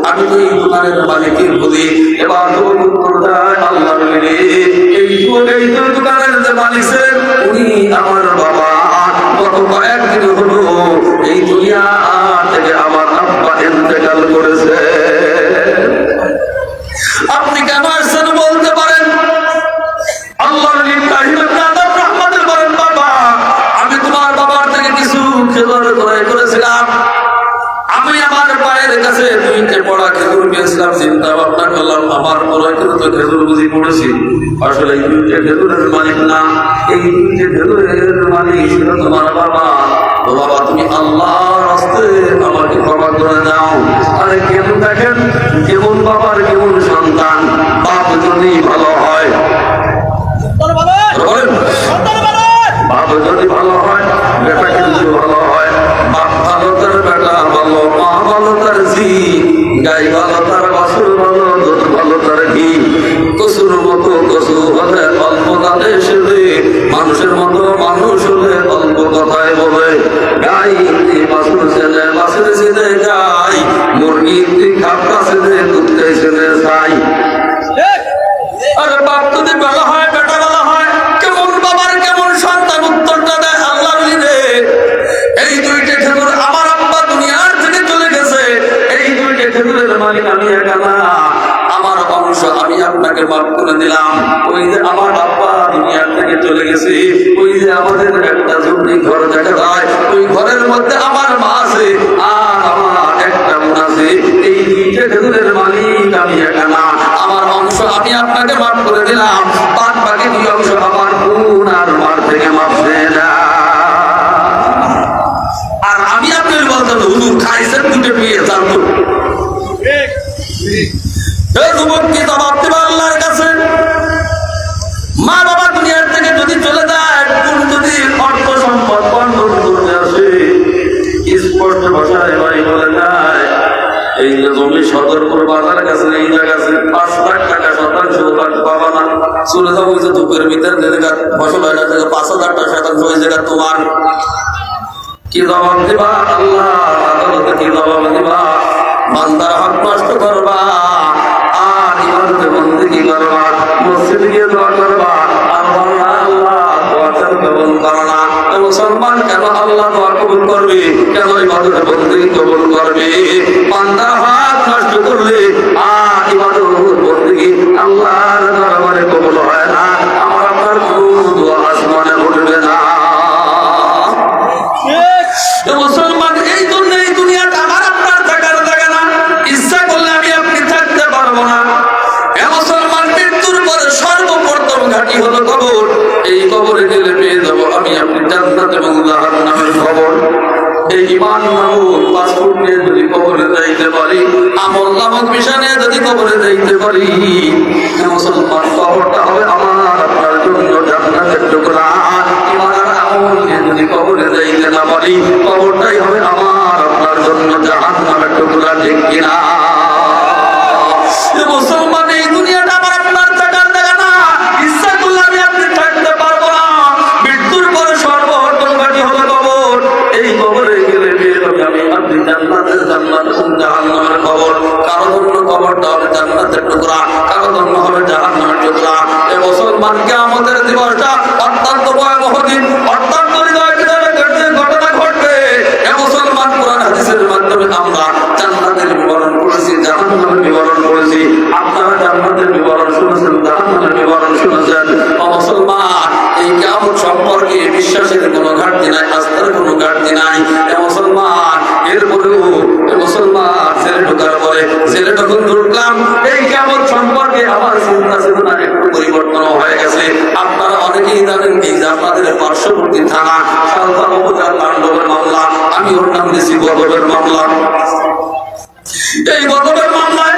আমি তো এই দোকানের মালিকের বলি। এবার যুবক উত্তর দেয়, আল্লাহর নবী এই দোকানের যে মালিক উনি আমার বাবা, গত কয়েকদিন হলো এই দুনিয়া থেকে আমার আব্বা ইন্তেকাল করেছে। আপনি কেন আসছেন বলতে পারেন? আল্লাহর ইব্রাহিম ইবনে আদম রাহমাতুল্লাহ বলেন, বাবা আমি তোমার বাবার থেকে কিছু খেজুর ক্রয় করেছিলাম, আমি আমার পায়ের কাছে 2টে পড়া খেজুর পেয়েছিলাম। চিন্তা ভাবনা করলাম আমার ক্রয় করে তো খেজুর বুঝি পড়েছি, আসলে এই 2টে খেজুরের মালিক না, এই 2টে খেজুরের মালিক ছিল তোমার বাবা। তো বাবা তুমি আল্লাহর রাস্তে আমাকে ক্ষমা করে দাও। আরে কেমন দেখেন, কেমন বাবার কেমন সন্তান। বাপ যদি ভালো হয়, বাপ যদি ভালো হয় বেটা কিন্তু ভালো হয়। বাপ ভালো তার বেটা ভালো, মা ভালো তার জি, গাই ভালো তার বাছুর ভালো, দুধ ভালো তার ঘি। কসুর মতো কসু হলে অল্প কালে সেরে, মানুষের মতো মানুষ হলে অল্প কথায় বলে। গাই বাছুর ছেলে বাছুর ছেলে গাই, মুরগি খাপটা ছেলে দুধতে ছেলে ছাই। আরে বাপ যদি ভালো হয় বেটা ভালো হয়, কেমন বাবার কেমন সন্তান উত্তরটা দেয় আল্লাহর রে। এই 2টে খেজুর আমার আব্বা দুনিয়ার থেকে চলে গেছে, এই 2টে খেজুরের মালিক আমি একা না, আমার বংশ আমি আপনাকে মাফ করে দিলাম। ওই যে আমার আব্বা দুনিয়া থেকে চলে গেছে, ওই যে আমাদের একটা জমি ঘর দেখা যায়, ওই ঘরের মধ্যে আমার মা আছে আর আমার একটা বোন আছে। এই দুইটা খেজুরের মালিক আমি একা না। আমার অংশ আমি আপনাকে মাফ করে দিলাম, বাদ বাকি দুই অংশ আমার বোন আর মার থেকে মাফ দেয় না। আর আমি আপনার বলতাম হুজুর খাইছেন দুটো পেয়ে জানতো যুবককে জবাব দেবে আল্লাহর কাছে। মা বাবা দুনিয়ার থেকে যদি চলে যায়, কোন যদি অর্থ সম্পদ বন্ধন করতে আসে, স্পষ্ট ভাষায় ভাই বলে যায় এই যে জমি সদরপুর বাজার কাছে এই জায়গা আছে 5 লাখ টাকা শতাংশ পাবা না, চলে যাবো ওই যে দুপুরের ভিতরে যে জায়গা ফসল হয় না 5,000 টাকা শতাংশ ওই জায়গা তোমার। কি জবাব দিবা আল্লাহ আদালতে? কি জবাব দিবা? বান্দার হক নষ্ট করবা আর ইবাদতে বন্দেগি করবা, মসজিদে গিয়ে দোয়া করবা আর বলবা আল্লাহ দোয়াটা কবুল করো না। মুসলমান কেন আল্লাহ দোয়া কবুল করবে? কেন ইবাদতে বন্দেগি কবুল করবে? বান্দার হক নষ্ট করলে আর ইবাদত বন্দেগি আল্লাহর দরবারে কবুল হয় না। আমার আপনার কোনো দোয়া আসমানে উঠবে না। মুসলমান এই জন্য এই দুনিয়াটা আমার আপনার থাকার জায়গা না, ইচ্ছা করলে আমি আপনি থাকতে পারবো না। মুসলমান মৃত্যুর পরে সর্বপ্রথম ঘাঁটি হলো কবর। এই কবরে গেলে পেয়ে যাবো আমি আপনি জান্নাত এবং জাহান্নামের খবর। এই ঈমান নামক পাসপোর্ট নিয়ে যদি কবরে যাইতে পারি, আমল নামক বিষয় নিয়ে যদি কবরে যাইতে পারি, মুসলমান কবরটা হবে আমার আপনার জন্য জান্নাতের টুকরা। ঈমান আর আমল নিয়ে যদি কবরে যাইতে না পারি, কবরটাই হবে আমার আপনার জন্য জাহান্নামের টুকরা। ঠিক কিনা? মুসলমান এই দুনিয়াটা আমার আপনার থাকার জায়গা না, ইচ্ছা করলে আমি আপনি থাকতে পারবো না। মৃত্যুর পরে সর্বপ্রথম ঘাঁটি হলো কবর। এই কবরে গেলে আমি আপনি জান্নাতের জান্নাত এবং জাহান্নামের খবর। কারো জন্য কবরটা হবে জান্নাতের টুকরা, কারো জন্য হবে জাহান্নামের টুকরা। এই মুসলমানকে আমাদের দিবসটা অত্যন্ত ভয়াবহ দিন, অত্যন্ত হৃদয় ভিতরে ঘটনা ঘটবে। এ মুসলমান কোরআন হাদিসের মাধ্যমে আমরা জান্নাতের বিবরণ করেছি, জাহান্নামের বিবরণ করেছি। আপনারা জান্নাতের বিবরণ শুনেছেন, জাহান্নামের বিবরণ শুনেছেন। ও মুসলমান, এই কিয়ামত সম্পর্কে বিশ্বাসের কোনো ঘাটতি নাই, আস্থার কোনো ঘাটতি নাই। এ মুসলমান, এরপরেও এ মুসলমান জেলে ঢোকার পরে জেলে যখন ঢুকলাম, এই কিয়ামত সম্পর্কে আমার চিন্তা চেতনা একটু পরিবর্তন হয়ে গেছে। আপনারা অনেকেই জানেন এই যে আপনাদের পার্শ্ববর্তী থানা সালতা উপজেলা তাণ্ডবের মামলা, আমি ওর নাম দিয়েছি গজবের মামলা। এই গজবের মামলায়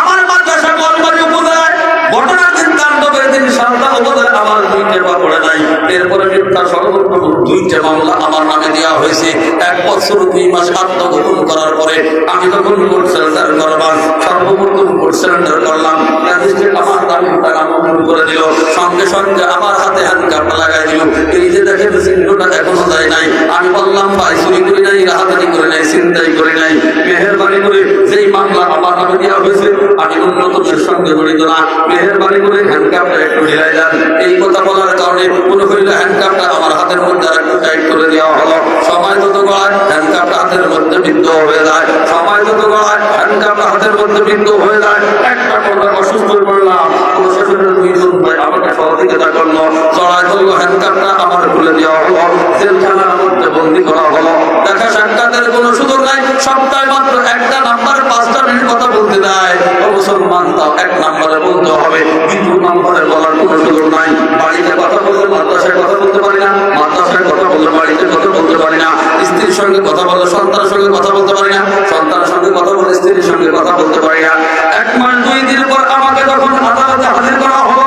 আমার মাদ্রাসা কলবাড়ি উপজেলায় ঘটনার দিন তাণ্ডবের দিন সালতা উপজেলায় আমার 2টা বা পড়ে নাই। এরপরে মিথ্যা সর্বপ্রথম 2টা মামলা আমার নামে দেওয়া হয়েছে। 1 বছর 2 মাস আত্মগোপন করার পরে আমি যখন কোর্ট সারেন্ডার করলাম, সর্বপ্রথম কোর্ট সারেন্ডার করলাম, ম্যাজিস্ট্রেট আমার দাবিটা নামঞ্জুর করে দিল। সঙ্গে সঙ্গে আমার হাতে হ্যান্ডকাপ লাগাই দিল। এই যে দেখেন চিহ্নটা এখনো যায় নাই। আমি বললাম ভাই চুরি করি নাই, রাহাজানি করে নাই, চিন্তাই করে নাই, মেহেরবানি করে যেই মামলা আমার নামে দেওয়া হয়েছে আমি উন্নতদের সঙ্গে জড়িত না, মেহেরবানি করে হ্যান্ডকাপটা একটু ঢিলাই দেন। এই কথা বলার কারণে মনে হইল হ্যান্ডকাপটা আমার হাতের মধ্যে আর একটু টাইট করে দেওয়া হলো। সময় যত গড়ায় হ্যান্ডকাপটা হাতের মধ্যে বিদ্ধ হয়ে যায়, সময় যত গড়ায় হ্যান্ডকাপটা হাতের মধ্যে বিদ্ধ হয়ে যায়। একটা কথা অসুস্থ হয়ে পড়লাম, প্রশাসনের 2 জন ভাই আমাকে সহযোগিতা করলো, জড়াই ধরলো, হ্যান্ডকাপটা আমার খুলে দেওয়া হলো, জেলখানার মধ্যে বন্দি করা হলো। দেখা সাক্ষাতের কোনো সুযোগ নাই, সপ্তাহে মাত্র একটা নাম্বার 5টা মিনিট কথা বলতে দেয়। মুসলমান তাও 1 নাম্বারে বলতে হবে, 2 নাম্বারে বলার কোনো সুযোগ নাই। বাড়িতে কথা বললে মাদ্রাসায় কথা বলতে পারি না, মাদ্রাসায় কথা বললে বাড়িতে কথা বলতে পারি না, স্ত্রীর সঙ্গে কথা বললে সন্তানের সঙ্গে কথা বলতে পারি না, সন্তানের সঙ্গে কথা বললে স্ত্রীর সঙ্গে কথা বলতে পারি না। 1 মাস 2 দিন পর আমাকে যখন আদালতে হাজির করা হলো,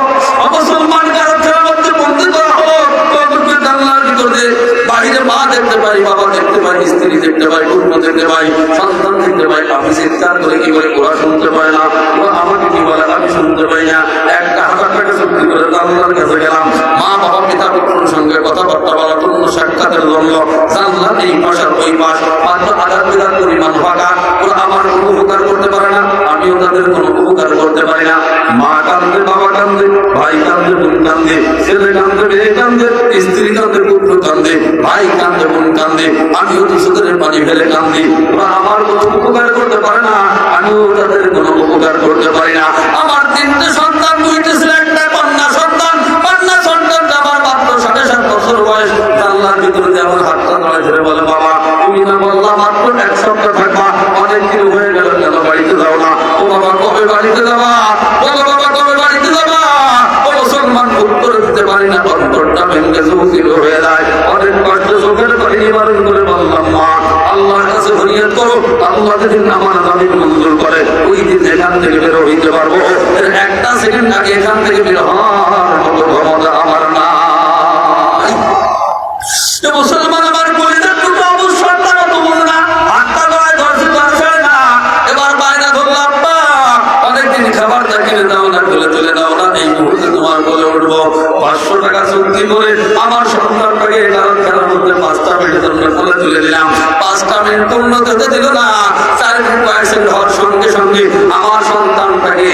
মুসলমান কারাগারের মধ্যে বন্দি করা হলো। জানলার ভিতরে বাহিরে মা দেখতে পাই, বাবা দেখতে পাই, স্ত্রী দেখতে পাই, পুত্র দেখতে পাই, সন্তান দেখতে পাই। আমি চিৎকার করে কি বলে ওরা শুনতে পায় না, ওরা আমাকে কি বলে আমি শুনতে পাই না। 1,000 টাকা চুক্তি করে জানলার কাছে গেলাম, মা বাবা পিতা পুত্রের সঙ্গে কথাবার্তা বলার জন্য, সাক্ষাতের জন্য। জানলার এই পাশ আর ওই পাশ মাত্র 1000 বিঘার পরিমাণ ফাঁকা। ওরা আমার কোনো উপকার করতে পারে না, আমিও তাদের কোনো উপকার করতে পারি না। মা কান্দে, বাবা কান্দে, ভাই কান্দে, বোন কান্দে, ছেলে কান্দে, মেয়ে কান্দে, স্ত্রী কান্দে, পুত্র কান্দে, ভাই কান্দে, বোন কান্দে, আমিও তো চোখের পানি ফেলে কান্দি। ওরা আমার কোনো উপকার করতে পারে না, আমিও তাদের কোনো উপকার করতে পারি না। আমার 3টে সন্তান, 2টে ছেলে, 1টা কন্যা। আল্লাহ যেদিন আমার জামিন মঞ্জুর করে ওই দিন এখান থেকে বের হইতে পারবো। একটা সেকেন্ড আগে এখান থেকে বের হওয়ার মতো ক্ষমতা আমার না। মুসলমান আমার কলিজার টুকরা অবশ্যই তারা তো বলে না, হাতটা গলায় ধরছে ধরছে না, এবার বায়না ধরলো আব্বা অনেকদিন খাবারটা কিনে দাও না, তুলে দাও না, এই মুহূর্তে তোমার বলে উঠবো। 500 টাকা চুক্তি করে আমার সন্তানটাকে খেলার মধ্যে 5টা মিনিটের জন্য কোলে তুলে দিলাম। 5টা মিনিট পূর্ণ যেতে দিল না, 4 মিনিট বয়সের হওয়ার সঙ্গে সঙ্গে আমার সন্তানটাকে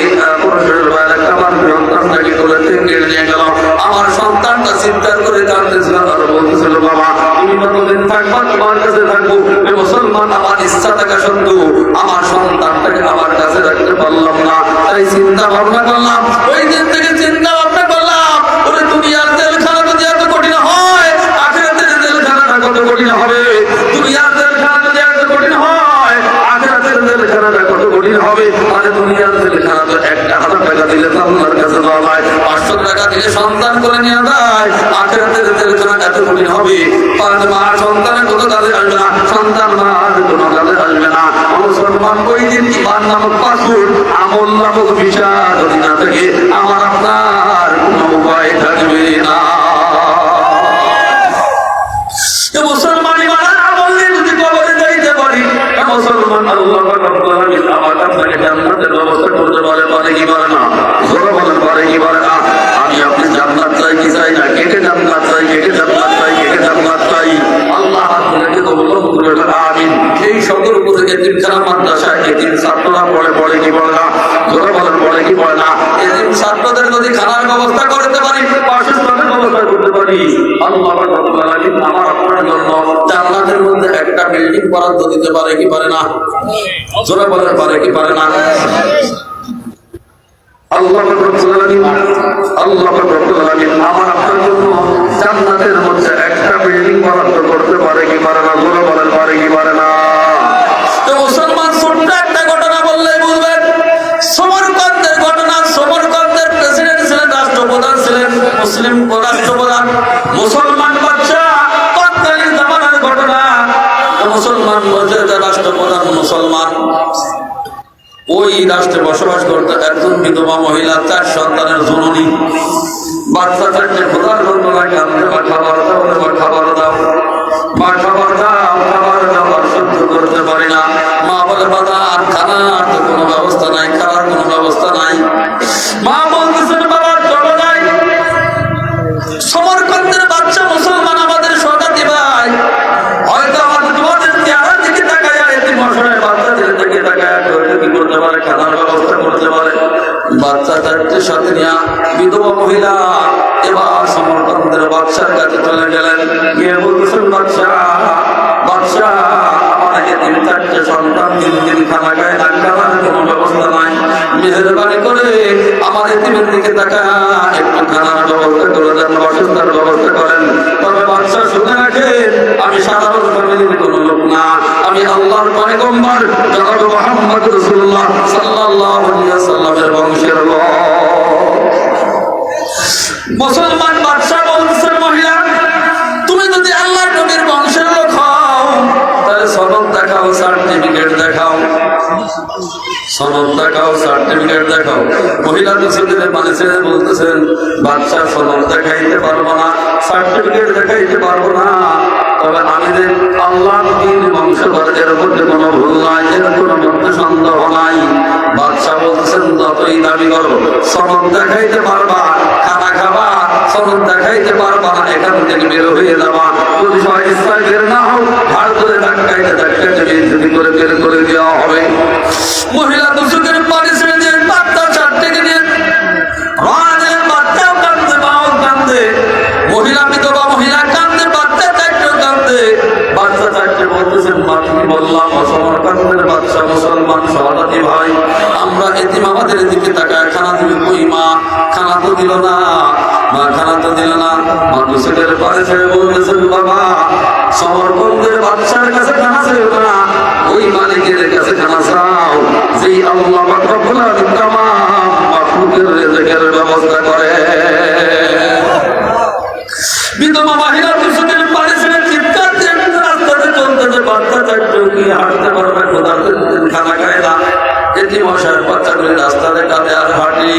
আমার সন্তানটাকে কোলে থেকে নিয়ে গেল। আমার সন্তানটা চিৎকার করে কাঁদতেছিল আর বলতেছিল, বাবা তুমি কতদিন থাকবা, তোমার কাছে থাকবো। মুসলমান আমার ইচ্ছা থাকা সত্ত্বেও আমার সন্তানটাকে আমার কাছে রাখতে পারলাম না। তাই চিন্তা ভাবনা করলাম, ওই দিন থেকে চিন্তা ভাবনা করলাম, ওরে দুনিয়ার জেলখানা যদি এত কঠিন হয়, আখিরাতের জেলখানাটা কত কঠিন হবে। দুনিয়ার জেলখানা যদি এত কঠিন হয়, আখিরাতের জেলখানাটা কত কঠিন হবে। আরে দুনিয়ার জেলখানা তো 1000 টাকা দিলে তো আল্লাহর কাছে যাওয়া যায়, 500 টাকা দিলে সন্তান করে নিয়ে যায়। আখিরাতের জেলখানা এত কঠিন হবে, মা সন্তানের কোনো কাজে আসবে না, সন্তান মার কোনো কাজে আসবে না। মুসলমান ওই দিন ইমান নামক পাসপোর্ট, আমল নামক ভিসা যদি না থাকে আমার আপনার কোনো উপায় থাকবে না। মুসলমান ইমানের আমল নিয়ে যদি কবরে যাইতে পারি, মুসলমান আল্লাহ আমার আপনাকে জান্নাতের ব্যবস্থা করতে পারে কি পারে না? জোরে বলেন পারে কি পারে না? আমি আপনি জান্নাত চাই কি চাই না? কেটে জান্নাত চাই, কেটে জান্নাত চাই, কেটে জান্নাত চাই। আল্লাহ আপনাকে কবুল করুন, আমিন। এই সদর উপরে এতিমখানা মাদ্রাসায় এতিম ছাত্ররা পড়ে কি পড়ে না? জোরে বলেন পড়ে কি পড়ে না? এতিম ছাত্রদের যদি খানার ব্যবস্থা করতে পারি, বাসস্থানের ব্যবস্থা করতে পারি, আল্লাহ রাব্বুল আলামিন আমার আপনার জন্য জান্নাতের মধ্যে একটা বিল্ডিং বরাদ্দ দিতে পারে কি পারে না? জোরে বলেন পারে কি পারে না? আল্লাহ রাব্বুল আলামিন আমার আপনার জন্য জান্নাতের মধ্যে একটা বিল্ডিং বরাদ্দ করতে পারে কি পারে না? জোরে বলেন পারে কি পারে না? তো মুসলমান ছোট্ট একটা ঘটনা বললেই বলবেন, সমরকন্দের ঘটনা। সমরকন্দের প্রেসিডেন্ট ছিলেন, রাষ্ট্রপ্রধান ছিলেন মুসলিম রাষ্ট্রপ্রধান, মুসলমান বাদশা, তৎকালীন জামানার ঘটনা। মুসলমান মর্যাদা রাষ্ট্রপ্রধান মুসলমান। ওই রাষ্ট্রে বসবাস করতে একজন বিধবা মহিলা, 4 সন্তানের জননী। বাচ্চা 4টে খোদার যন্ত্রণায় কান্দে, মা খাবার দাও, মা খাবার দাও, মা খাবার দাও, খাবার দাবার সহ্য করতে পারি না। মা বলে, বাবা আর খানার তো কোনো ব্যবস্থা নাই, খাওয়ার কোনো ব্যবস্থা নাই। মা বলতেছেন, বাবা চলো যাই। সমরকন্দের বাচ্চা মুসলমান আমাদের সহজাতি ভাই, হয়তো আমাদের তোমাদের চেহারার দিকে তাকায়, এটি মশায় বাচ্চাদের দিকে তাকায় কি করতে পারে, খানার ব্যবস্থা করতে পারে। বাচ্চা 4টির সাথে নিয়ে বিধবা মহিলা এবার সমরকন্দের বাদশার কাছে চলে গেলেন। গিয়ে বলতেছেন, বাদশা আমার এতিম 4টে সন্তান, 3 দিন খানা খায় না, খানার কোনো ব্যবস্থা নাই, মেহেরবানি করে আমার এতিমের দিকে তাকায় একটু খানার ব্যবস্থা করে দেন, বাসস্থার ব্যবস্থা করেন। তবে বাদশা শুনে রাখেন, আমি সাধারণ ফ্যামিলির কোনো লোক না, আমি আল্লাহর পয়গম্বর জনাব মুহাম্মদ রাসূলুল্লাহ সাল্লাল্লাহু আলাইহি ওয়াসাল্লামের বংশের লোক। মুসলমান বাদশা বলছেন, মহিলা তুমি যদি আল্লাহর নবীর বংশের লোক হও তাহলে সনদ দেখাও, সার্টিফিকেট দেখাও, সনদ দেখাও, সার্টিফিকেট দেখাও। মহিলা দুঃখের মানুষের বলতেছেন, বাদশা সনদ দেখাইতে পারবো না, সার্টিফিকেট দেখাইতে পারবো না, তবে আমি যে আল্লাহ নবীর বংশধর, এর মধ্যে কোনো ভুল নাই, এর কোনো মধ্যে সন্দেহ নাই। বাদশা বলতেছেন, যতই দাবি করো সনদ দেখাইতে পারবা, খানা খাবা, সনদ দেখাইতে পারবা না, এখান থেকে বের হয়ে যাবা। যদি সবাই ইচ্ছায় বের না হোক, ভার করে ধাক্কাইতে যদি করে বের করে দেওয়া হবে। মহিলা দুঃখের পানি ছেড়ে দিয়ে বাচ্চা 4টিকে নিয়ে রাজের বাচ্চাও কান্দে, মাও কান্দে, মহিলা বিধবা মহিলা কান্দে, বাচ্চা 4টিও কান্দে। বাচ্চা 4টে বলতেছেন, মা তুমি বললাম সমরকন্দের বাদশা মুসলমান সহজাতি ভাই, আমরা এতিম আমাদের দিকে তাকায় খানা দিবে কই, মা খানা তো দিল না, মা খানা তো দিল না। মা দুঃখের পানি ছেড়ে বলতেছেন, বাবা সমরকন্দের বাদশার কাছে খানা ছিল না, ওই মালিকের কাছে খানা চাও, যেই আল্লাহ রাব্বুল আলামিন তামাম মাখলুকের রিজকের ব্যবস্থা করে। বিধবা মহিলা দুঃখের পানি ছেড়ে চিৎকার দিয়ে রাস্তাতে চলতেছে, বাচ্চা 4টিও কি হাঁটতে পারবে, খোদার খানা খায় না, এতিম অসহায় বাচ্চাগুলি রাস্তাতে কাঁদে আর হাঁটি।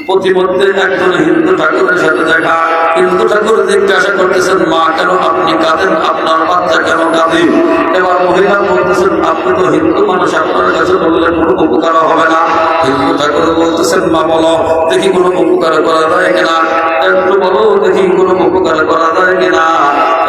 প্রতিমধ্যে একজন হিন্দু ঠাকুরের সাথে দেখা। হিন্দু ঠাকুর জিজ্ঞাসা করতেছেন, মা কেন আপনি কাঁদেন, আপনার বাচ্চা কেন কাঁদে? এবার মহিলা বলতেছেন, আপনি তো হিন্দু মানুষ, আপনার কাছে বললে কোনো উপকার হবে না। হিন্দু ঠাকুর বলতেছেন, মা বলো দেখি কোনো উপকার করা যায় কিনা, একটু বলো দেখি কোনো উপকার করা যায় কিনা।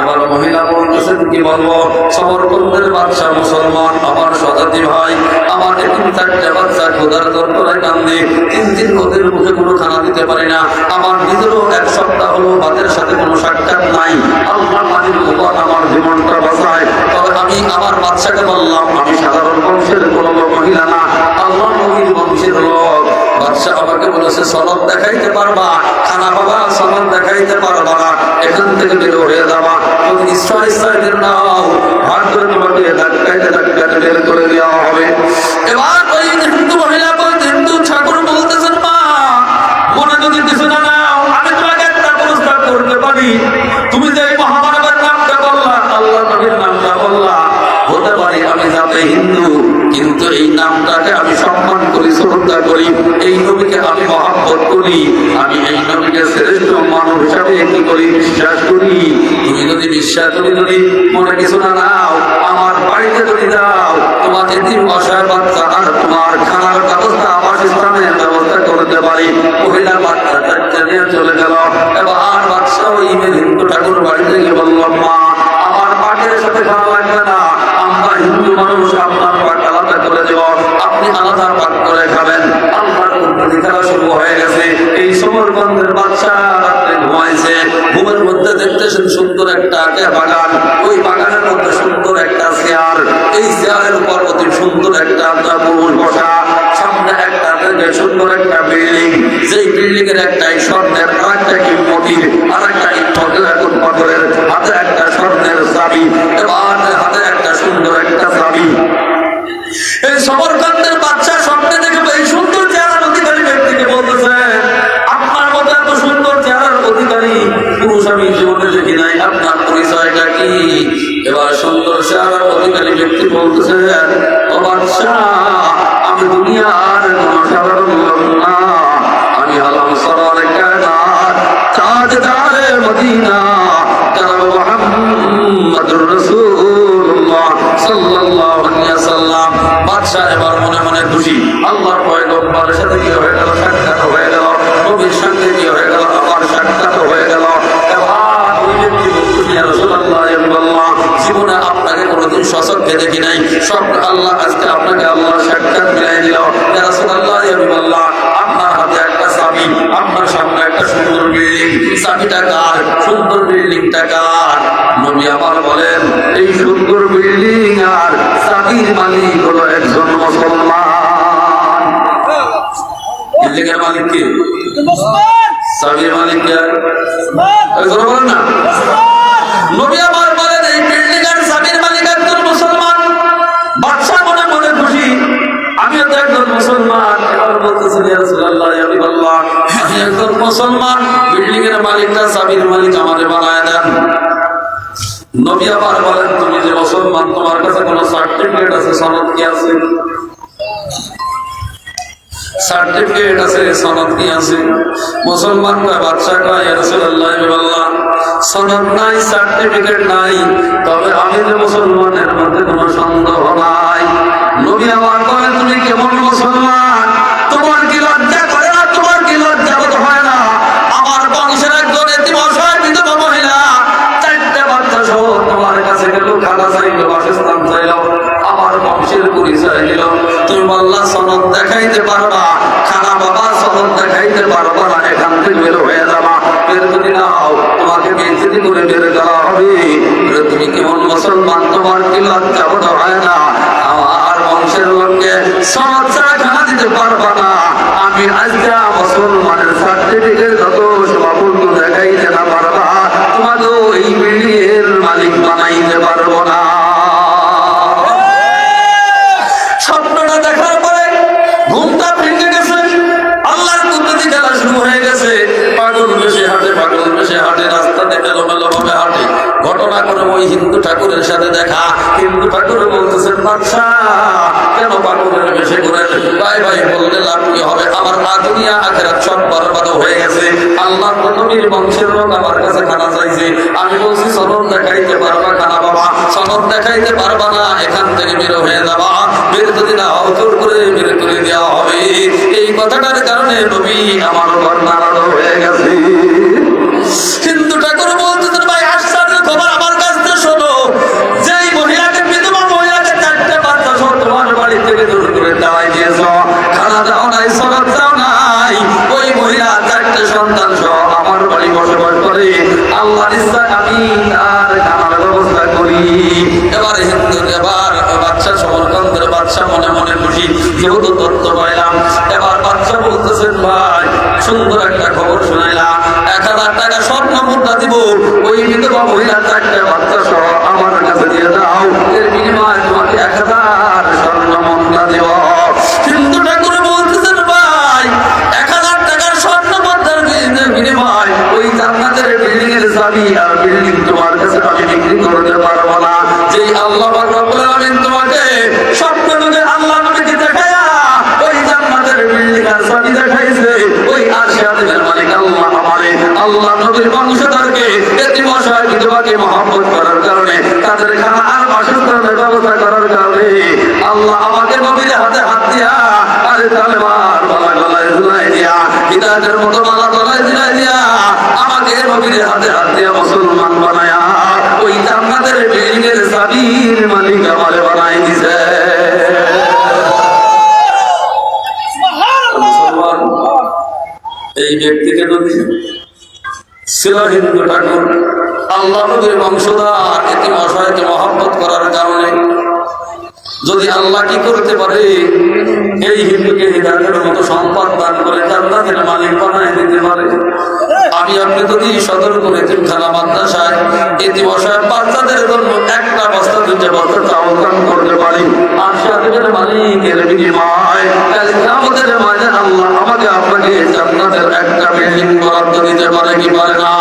এবার মহিলা বলতেছেন, কি বলবো, সমরকন্দের বাদশাহ মুসলমান, আমার সজাতি ভাই, আমার এতিম চারটে বাচ্চা খোদার দরকারে কান্দে, 3 দিন ওদের মুখে কোনো খানা দিতে পারি না, আমার নিজেরও 1 সপ্তাহ হলো তাদের সাথে কোনো সাক্ষাৎ নাই। আল্লাহ মালিক উপর আমার জীবনটা বাঁচায়। তবে আমি আমার বাচ্চাকে বললাম, আমি সাধারণ বংশের কোনো মহিলা না, আল্লাহ নবীর বংশের লোক। বাদশাহ আমাকে বলেছে, সনদ দেখাইতে পারবা? খানা বাবা, সনদ দেখাইতে পারবা না, এখান থেকে বের হয়ে যাবা। তুমি ইচ্ছায় বের নাও, ভাগ করে তোমাকে ধাক্কাইতে বের করে দেওয়া হবে। এবার ওই হিন্দু মহিলা বলতে, হিন্দু ঠাকুর বলতেছেন, মা মনে যদি কিছু না নাও, আমি তোমাকে একটা ব্যবস্থা করতে পারি। তুমি যে মহামানবের নামটা বললা, আল্লাহ নবীর নামটা বললা, হতে পারি আমি যাতে হিন্দু, কিন্তু এই নামটাকে আমি সম্মান করি, শ্রদ্ধা করি, এই নবীকে আমি মহব্বত করি, আমি এই নবীকে শ্রেষ্ঠ মানব হিসাবে কি করি, বিশ্বাস করি। তুমি যদি বিশ্বাস করি, যদি মনে কিছু না নাও, আমার বাড়িতে যদি যাও, তোমার এতিম অসহায় বাচ্চা আর তোমার খানার ব্যবস্থা, আমার ইসলামের ব্যবস্থা করতে পারি। মহিলা বাচ্চা চারটে নিয়ে চলে গেল। এবার বাচ্চা ওই হিন্দু ঠাকুর বাড়িতে গিয়ে বললাম, মা আমার পাটের সাথে খাওয়া লাগবে না, আমরা হিন্দু মানুষ, আপনার পাট আলাদা করে দেব, আপনি আলাদা পাট করে খাবেন। আল্লাহর কুদরতি খেলা শুরু হয়ে গেছে। এই সমরকন্দের বাচ্চা রাত্রে ঘুমাইছে, ঘুমের মধ্যে দেখতেছেন সুন্দর একটা বাগান, ওই বাগানের মধ্যে সুন্দর একটা চেয়ার, এই চেয়ারের উপর অতি সুন্দর একটা পুরুষ বসা, সামনে একটা সুন্দর একটা বিল্ডিং, যেই বিল্ডিং এর একটা স্বর্ণের, আর একটা কিংমতির, আর একটা এখন পাথরের, হাতে একটা স্বর্ণের চাবি, এবার হাতে একটা সুন্দর একটা চাবি। এই সমরকন্দের বাচ্চা স্বপ্নে দেখে এই সুন্দর চেহারার অধিকারী ব্যক্তিকে বলতেছে, আপনার মতো এত সুন্দর চেহারার অধিকারী পুরুষ আমি জীবনে দেখি নাই, আপনার পরিচয়টা কি? এবার সুন্দর চেহারার অধিকারী ব্যক্তি বলতেছে, ও বাচ্চা, আমি দুনিয়ার কোন সাধারণ লোক না, আমি হলাম সরওয়ারে কায়নাত, তাজদারে মদিনা, জনাব মুহাম্মদুর রাসূলুল্লাহ সাল্লাল্লাহু আলাইহি ওয়াসাল্লাম। বাদশা এবার মনে মনে খুশি, আল্লাহর পয়গম্বরের সাথে কি হয়ে গেল, সাক্ষাৎ হয়ে গেল, নবীর সঙ্গে কি হয়ে গেল, আমার সাক্ষাৎ হয়ে গেল। এবার ওই ব্যক্তি বলতেছে, ইয়া রাসূলুল্লাহ, জীবনে আপনাকে কোনোদিন সচক্ষে দেখি নাই, সব আল্লাহ আজকে আপনাকে আল্লাহর সাক্ষাৎ মিলাই দিল। ইয়া রাসূলুল্লাহ, আপনার হাতে একটা চাবি, আপনার সামনে একটা সুন্দর বিল্ডিং, চাবিটা কার? সুন্দর বিল্ডিংটা কার? নবী আমার বলেন, এই সুন্দর বিল্ডিং আর চাবির মালিক হলো একজন মুসলমান। বিল্ডিং এর মালিক কি? চাবির মালিক কে? বলেন না। নবী আমার বলেন, এই বিল্ডিং আর চাবির মালিক একজন মুসলমান। বাদশা মনে মনে খুশি, আমিও তো একজন মুসলমান। এবার বলতেছেন, ইয়া রাসূলুল্লাহ, আমি একজন মুসলমান, বিল্ডিং এর মালিকটা চাবির মালিক আমারে বানায় দেন। নবী আবার বলেন, তুমি যে মুসলমান, তোমার কাছে কোনো সার্টিফিকেট আছে, সনদ কি আছে? সার্টিফিকেট আছে, সনদ কি আছে? মুসলমান কয়, বাদশা কয়, ইয়া রাসূলুল্লাহ, সনদ নাই, সার্টিফিকেট নাই, তবে আমি যে মুসলমানের মধ্যে কোনো সন্দেহ নাই। নবী আমার বলেন, তুমি কেমন মুসলমান? তোমার কি লজ্জা করে না? তোমার কি লজ্জা বোধ হয় না? আমার বংশের একজন এতিম অসহায় বিধবা মহিলা, 4টে বাচ্চা সহ তোমার কাছে গেল, খানা চাইল, বাসস্থান চাইল, আমার বংশের পরিচয় দিল, তুমি বললা সনদ দেখাইতে পারবা, খানা বাবা সনদ দেখাইতে পারবা না, এখান থেকে বের হয়ে যাবা, বের যদি নাও তোমাকে বেইজ্জতি করে বের করা হবে। তুমি কেমন মুসলমান? তোমার কি লজ্জা বোধ হয় না? আমার বংশের লোককে সনদ ছাড়া খানা দিতে পারবা না, আমি আজকে মুসলমানের সার্টিফিকেট যত সমাপূর্ণ দেখাইতে না পারবা, তোমাকে এই বিল্ডিংয়ের মালিক বানাইতে পারবো না। স্বপ্নটা দেখার পরে ঘুমটা ভেঙে গেছে, আল্লাহর কুদরতি খেলা শুরু হয়ে গেছে। পাগল বেশে হাঁটে, পাগল বেশে হাঁটে, রাস্তাতে এলোমেলো ভাবে হাঁটে। ঘটনা কল্পনা করে ওই হিন্দু ঠাকুরের সাথে দেখা। হিন্দু ঠাকুর বলতেছেন, বাদশাহ কেন পাগলের বেশে করেন? ভাই ভাই বললে লাভ কি হবে? আমার দুনিয়া আখিরাত সব বরবাদ হয়ে গেছে। আল্লাহ নবীর বংশের লোক আমার কাছে খানা চাইছে। আমি বলছি সনদ দেখাইতে পারবা খানা বাবা? সনদ দেখাইতে পারবা না, এখান থেকে বের হয়ে যাবা। বের যদি না হও জোর করে বের করে দেওয়া হবে। এই কথাটার কারণে নবী আমার উপর নারাজ হয়ে গেছে। হিন্দু ঠাকুর বলতেছেন, ভাই আশ্চর্য খবর আমার কাছ থেকে শোনো। যেই মহিলাকে, বিধবা মহিলাকে 4টে বাচ্চা সহ তোমার বাড়ি থেকে জোর করে দেওয়াই দিয়েছ, খানা দাও নাই, সনদ দাও নাই, ওই মহিলা 4টে সন্তান সহ আমার বাড়ি বসবাস করে। আল্লাহর ইচ্ছায় আমি তার খানার ব্যবস্থা করি। এবার হিন্দু এবার বাচ্চা সমরকন্দের বাচ্চা মনে মনে খুশি, যেহেতু তথ্য পাইলাম। এবার বাচ্চা বলতেছেন, ভাই সুন্দর একটা খবর শুনাইলাম, 1000 টাকা স্বর্ণ মুদ্রা দিব, ওই বিধবা মহিলা 4টে বাচ্চা সহ আমার কাছে দিয়ে দাও, এর বিনিময়ে তোমাকে 1000 স্বর্ণ মুদ্রা দেব। হিন্দু ঠাকুর বলতেছেন, ভাই 1000 টাকার স্বর্ণ মুদ্রার বিনিময় ওই জান্নাতের বিল্ডিং এর চাবি আর বিল্ডিং তোমার কাছে আমি বিক্রি করতে পারবো না। যেই আল্লাহ রাব্বুল আলামিন তোমাকে স্বপ্ন যুগে আল্লাহ নবীকে দেখায়া ওই জান্নাতের বিল্ডিং আর চাবি দেখাইছে, ওই আরশে আজিমের মালিক আল্লাহ আমারে আল্লাহ নবীর বংশধরকে এতিম অসহায় বিধবাকে মহব্বত করার কারণে, তাদের খানা আর বাসস্থানের ব্যবস্থা করার কারণে আল্লাহ আমাকে নবীর হাতে হাত দিয়া আরে তালেমার মালা গলায় ঝুলাই দিয়া, হিদায়াতের মতো মালা গলায় ঝুলাই দিয়া আমাকে নবীর হাতে হাত দিয়া মুসলমান বানায়া ওই জান্নাতের বিল্ডিং এর চাবির মালিক আমারে বানাই দিছে। এই ব্যক্তিকে যদি ছিল হিন্দু ঠাকুর, আল্লাহ নবীর বংশধর, এতিম অসহায়কে মহব্বত করার কারণে যদি আল্লাহ কি করতে পারে, এই হিন্দুকে হিদায়াতের মতো সম্পদ দান করে জান্নাতের মালিক বানায় দিতে পারে। আমি আপনি যদি সতর্ক এতিমখানা মাদ্রাসায় এতিম অসহায় বাচ্চাদের জন্য একটা বস্তা 2টে বস্তা চাউল দান করতে পারি, আর সাথে মালিকের বিনিময় আমাদের মাঝে আল্লাহ আমাকে আপনাকে জান্নাতের একটা বিল্ডিং বরাদ্দ দিতে পারে কি পারে না?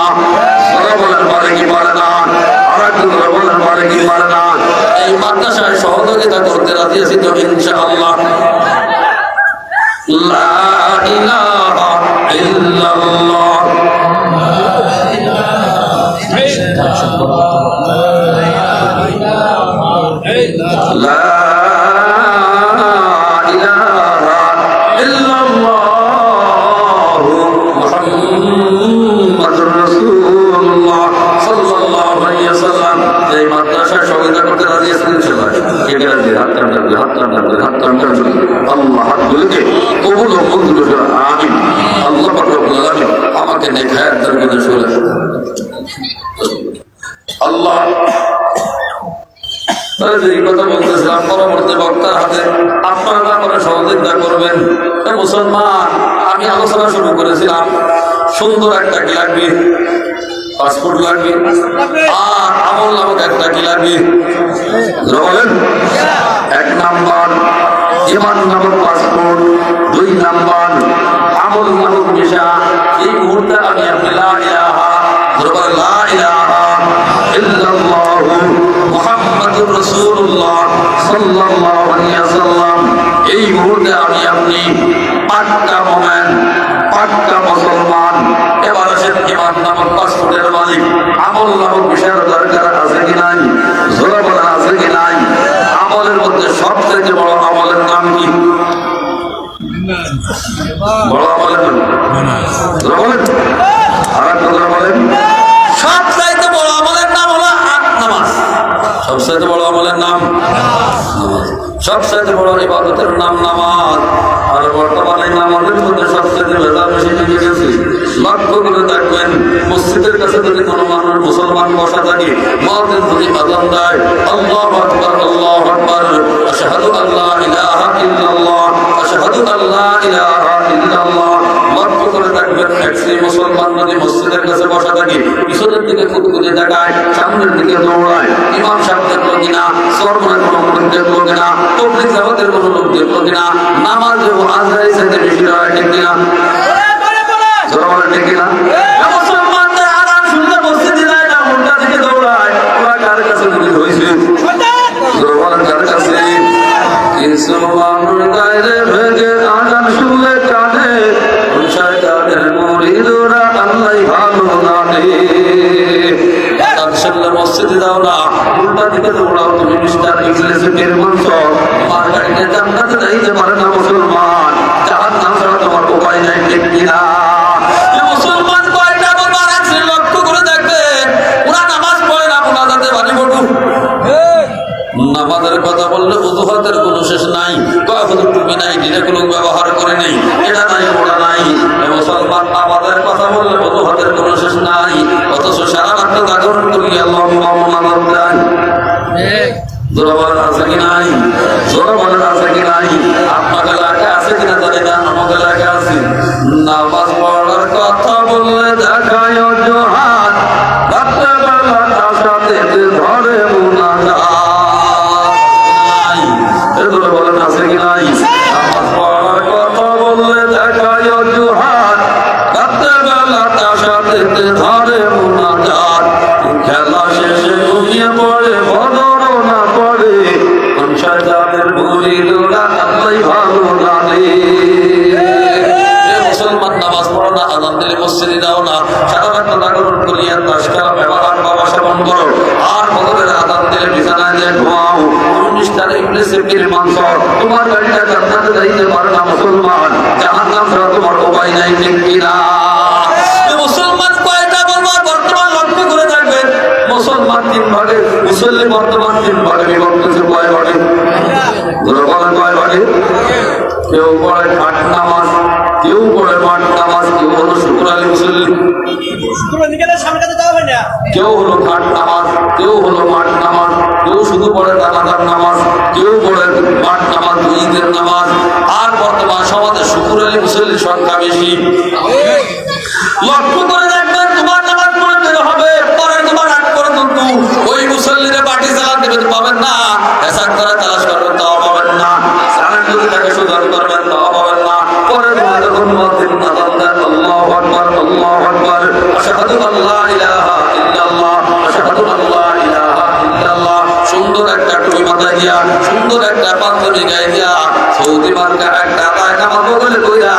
বলেন পারে কি পারে না? আর একজন বলেন পারে কি পারে না? এই মাদ্রাসায় সহযোগিতা করতে রাজি আছি তো ইনশাআল্লাহ। লা ইলাহা ইল্লাল্লাহ। লা ইলাহা ইল্লাল্লাহ মুহাম্মাদুর রাসূলুল্লাহ সাল্লাল্লাহু আলাইহি ওয়াসাল্লাম। এই মাদ্রাসায় সহযোগিতা করতে রাজি আছেন ইনশাআল্লাহ। কে কে রাজি? হাত টানতে আল্লাহ হাতগুলোকে কবুল ও মঞ্জুর করে আমিন। আল্লাহ পাক রব্বুল আলামিন আমাকে নেক হায়াত দান করে শুনে আল্লাহ এই কথা বলতেছিলাম। পরবর্তী বক্তার হাতে আপনারা করে সহযোগিতা করবেন। মুসলমান, আমি আলোচনা শুরু করেছিলাম, সুন্দর একটা কি লাগবে? পাসপোর্ট লাগবে, আর আমল নামক একটা কি লাগবে? বলেন। 1 নাম্বার ইমান নামক পাসপোর্ট, 2 নাম্বার আমল নামক ভিসা। এই মুহূর্তে আমি আপনি লা ইলাহা ইল্লাল্লাহু মুহাম্মাদুর রাসূলুল্লাহ সাল্লাল্লাহু আলাইহি ওয়াসাল্লাম, এই মুহূর্তে আমি আপনি পাক্কা মুমিন, পাক্কা মুসলমান। এবার আসেন, ইমান নামক পাসপোর্টের মালিক আমল নামক ভিসার দরকার আছে কি নাই? জোরে বলেন, আছে কি নাই? আমলের মধ্যে সবচেয়ে বড় আমলের নাম কি? বড় আমলের নাম বলেন, আর একটা বলেন। সবচাইতে বড় আমলের নাম হলো নামাজ। সবচাইতে বড় আমলের নাম নামাজ। সবচাইতে বড় ইবাদতের নাম নামাজ। আর বর্তমানে নামাজের মধ্যে সবচাইতে ভেজাল বেশি লেগে গেছে। লক্ষ্য করে দেখবেন, মসজিদের কাছে যদি কোনো মানুষ মুসলমান বসা থাকে, মুয়াজ্জিন যদি আযান দেয়, আল্লাহু আকবার আল্লাহু আকবার, আশহাদু আল্লা ইলাহা ইল্লাল্লাহ, আশহাদু আল্লা ইলাহা ইল্লাল্লাহ। লক্ষ্য করে দেখবেন, একটি মুসলমান যদি মসজিদের কাছে বসা থাকে, পিছনের দিকে খুঁতখুঁতে দেখায়, সামনের দিকে দৌড়ায়, ইমাম সাহেব দেখলো কিনা, সরমনের কোনো লোক দেখলো কিনা, তবলিগ জামাতের কোনো লোক দেখলো কিনা, নামাজ ও আজরাই সাথে বেশি হয় ঠিক কিনা? ঠিক কিনা? মুসলমানদের আরাম শুনলে মসজিদে যায় না, উল্টা দিকে দৌড়ায়। গাড়িতে দৌড়াও, তুমি মিস্টার ইংলিশের মাংস, তোমার গাড়িতে জান্নাতে যাইতে পারে না মুসলমান, জাহান্নাম ছাড়া তোমার উপায় নাই, ঠিক কিনা? মুসলমান কয়টা বলবার আছে লক্ষ্য করে দেখবেন, ওরা নামাজ পড়ে না, মোনাজাতে বাড়ি পড়ু। নামাজের কথা বললে অজুহাতের কোনো শেষ নাই, কখনো টুপি নাই, দিনে কোনো ব্যবহার করে নেই, এটা নাই ওটা নাই। মুসলমান নামাজের কথা বললে অজুহাতের কোনো শেষ নাই, অথচ সারা রাত জাগরণ করি আল্লাহ মোনাজাত দেন। জোরা বলেন আছে কি নাই? জোরা বলেন আছে কি নাই? আপনার এলাকায় আছে কিনা জানি না, আমাদের এলাকায় আছে। নামাজ পড়ার কথা বললে দেখায় অজুহাত, রাত্রেবেলা তার সাথে ধরে মোনাজাত। বলেন আছে কি নাই? নামাজ পড়ার কথা বললে দেখায় অজুহাত, রাত্রেবেলা তার সাথে ধরে মোনাজাত। খেলা শেষে ঘুমিয়ে পড়ে, বদর না পড়ে, শয়তানের মুরিদরা আল্লাহই ভালো জানে। মুসলমান নামাজ পড়ো না, আযান দিলে মসজিদে যাও না, সারা রাত জাগরণ করিয়া তাস খেলা ব্যবহার বাবা সেবন করো, আর বদরের আযান দিলে বিছানায় যে ঘুমাও, মিস্টার ইংলিশের মাংস, তোমার গাড়িটা জান্নাতে যাইতে পারে না মুসলমান, জাহান্নাম ছাড়া তোমার উপায় নাই, ঠিক কিনা? মুসলমান কয়টা বলবার বর্তমান লক্ষ্য করে থাকবেন, মুসলমান তিন ভাগে, মুসল্লি বর্তমান তিন ভাগে বিভক্ত, কয় ভাগে? বলেন কয় ভাগে? কেউ পড়ে ঘাট নামাজ, কেউ পড়ে মাঠ নামাজ, কেউ হলো শুকুর আলী মুসল্লি, কেউ হলো ঘাট নামাজ, কেউ হলো মাঠ নামাজ, কেউ শুধু পড়ে দানাদার নামাজ, কেউ পড়ে মাঠ নামাজ, ঈদের নামাজ। আর বর্তমান সমাজে শুকুর আলী মুসল্লির সংখ্যা বেশি। লক্ষ্য করে দেখবেন, তোমার নামাজ পড়ে বের হবে, পরে তোমার আগ করে কিন্তু ওই মুসল্লিরে পার্টি চালান দেবেন, পাবেন না, হেসান করে তালাশ করবেন, তাও পাবেন না, সারেন যদি তাকে সুধার করবেন, তাও পাবেন না। পরে যখন মুয়াজ্জিন আযান দেন, আল্লাহু আকবার, আল্লাহু আকবার, আশহাদু আল্লা ইলাহা ইল্লাল্লাহ, আশহাদু আল্লা ইলাহা ইল্লাল্লাহ, সুন্দর একটা টুপি মাথায় দিয়া, সুন্দর একটা পাঞ্জাবি গায়ে দিয়া, সৌদি মার্কা একটা পায়খানা বদলে কইরা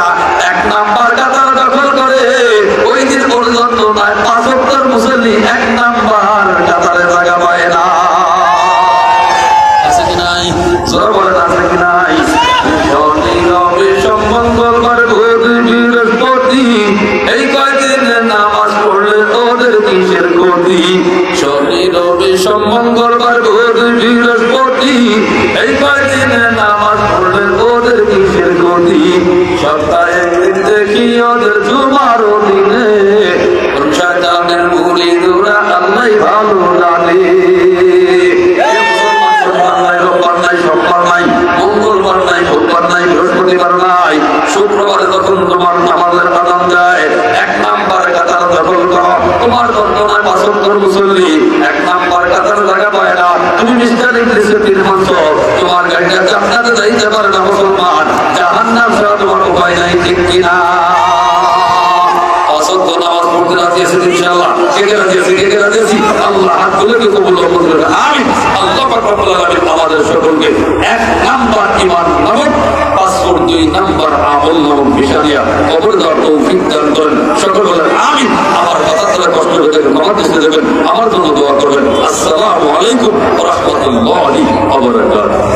এক নাম্বার কাতার দখল করে, ওই দিন পর্যন্ত নয় 5 ওয়াক্তের মুসল্লি এক নাম্বার কাতারে জায়গা পায় না। আছে কি নাই? জোরে বলেন আছে কি নাই? শনি রবি সোম মঙ্গলবার বুধ বৃহস্পতি, এই কয়দিন নামাজ পড়লে ওদের কিসের ক্ষতি? শনি রবি সোম মঙ্গলবার বুধ বৃহস্পতি, এই কয়দিন নামাজ পড়লে ওদের কিসের ক্ষতি? সপ্তাহে একদিন দেখি ওদের জুমার দিনে, শয়তানের মুরিদরা আল্লাহই ভালো জানে। সোমবার নাই, মঙ্গলবার নাই, বুধবার নাই, বৃহস্পতিবার নাই, শুক্রবারে যখন তোমার নামাজের আযান দেয়, এক নাম্বার কাতার দখল করো, তোমার বর্তমানে 5 ওয়াক্তের মুসল্লি এক নাম্বার কাতার জায়গা পায় না, তুমি মিস্টার ইংলিশের মাংস, তোমার গাড়িটা জান্নাতে যাইতে পারে না মুসলমান, জাহান্নাম ছাড়া তোমার উপায় নাই, ঠিক কিনা? অসংখ্য নামাজ পড়তে রাজি আছি ইনশাআল্লাহ, কে কে রাজি আছি? কে কে রাজি আছি? আল্লাহ হাত তুলে কবুল করুন, আমিন। আল্লাহ পাক রব্বুল আলামিন আমাদের সকলকে এক নাম্বার ঈমান নামক, 2 নাম্বার আমল নামক বিশালিয়া কবর দেওয়ার তৌফিক দান করেন, সকল বলেন আমিন। আমার কথা তারা কষ্ট হয়ে থাকে, মামা দিতে দেবেন, আমার জন্য দোয়া করবেন। আসসালামু আলাইকুম ওয়া রাহমাতুল্লাহি ওয়া বারাকাতুহু।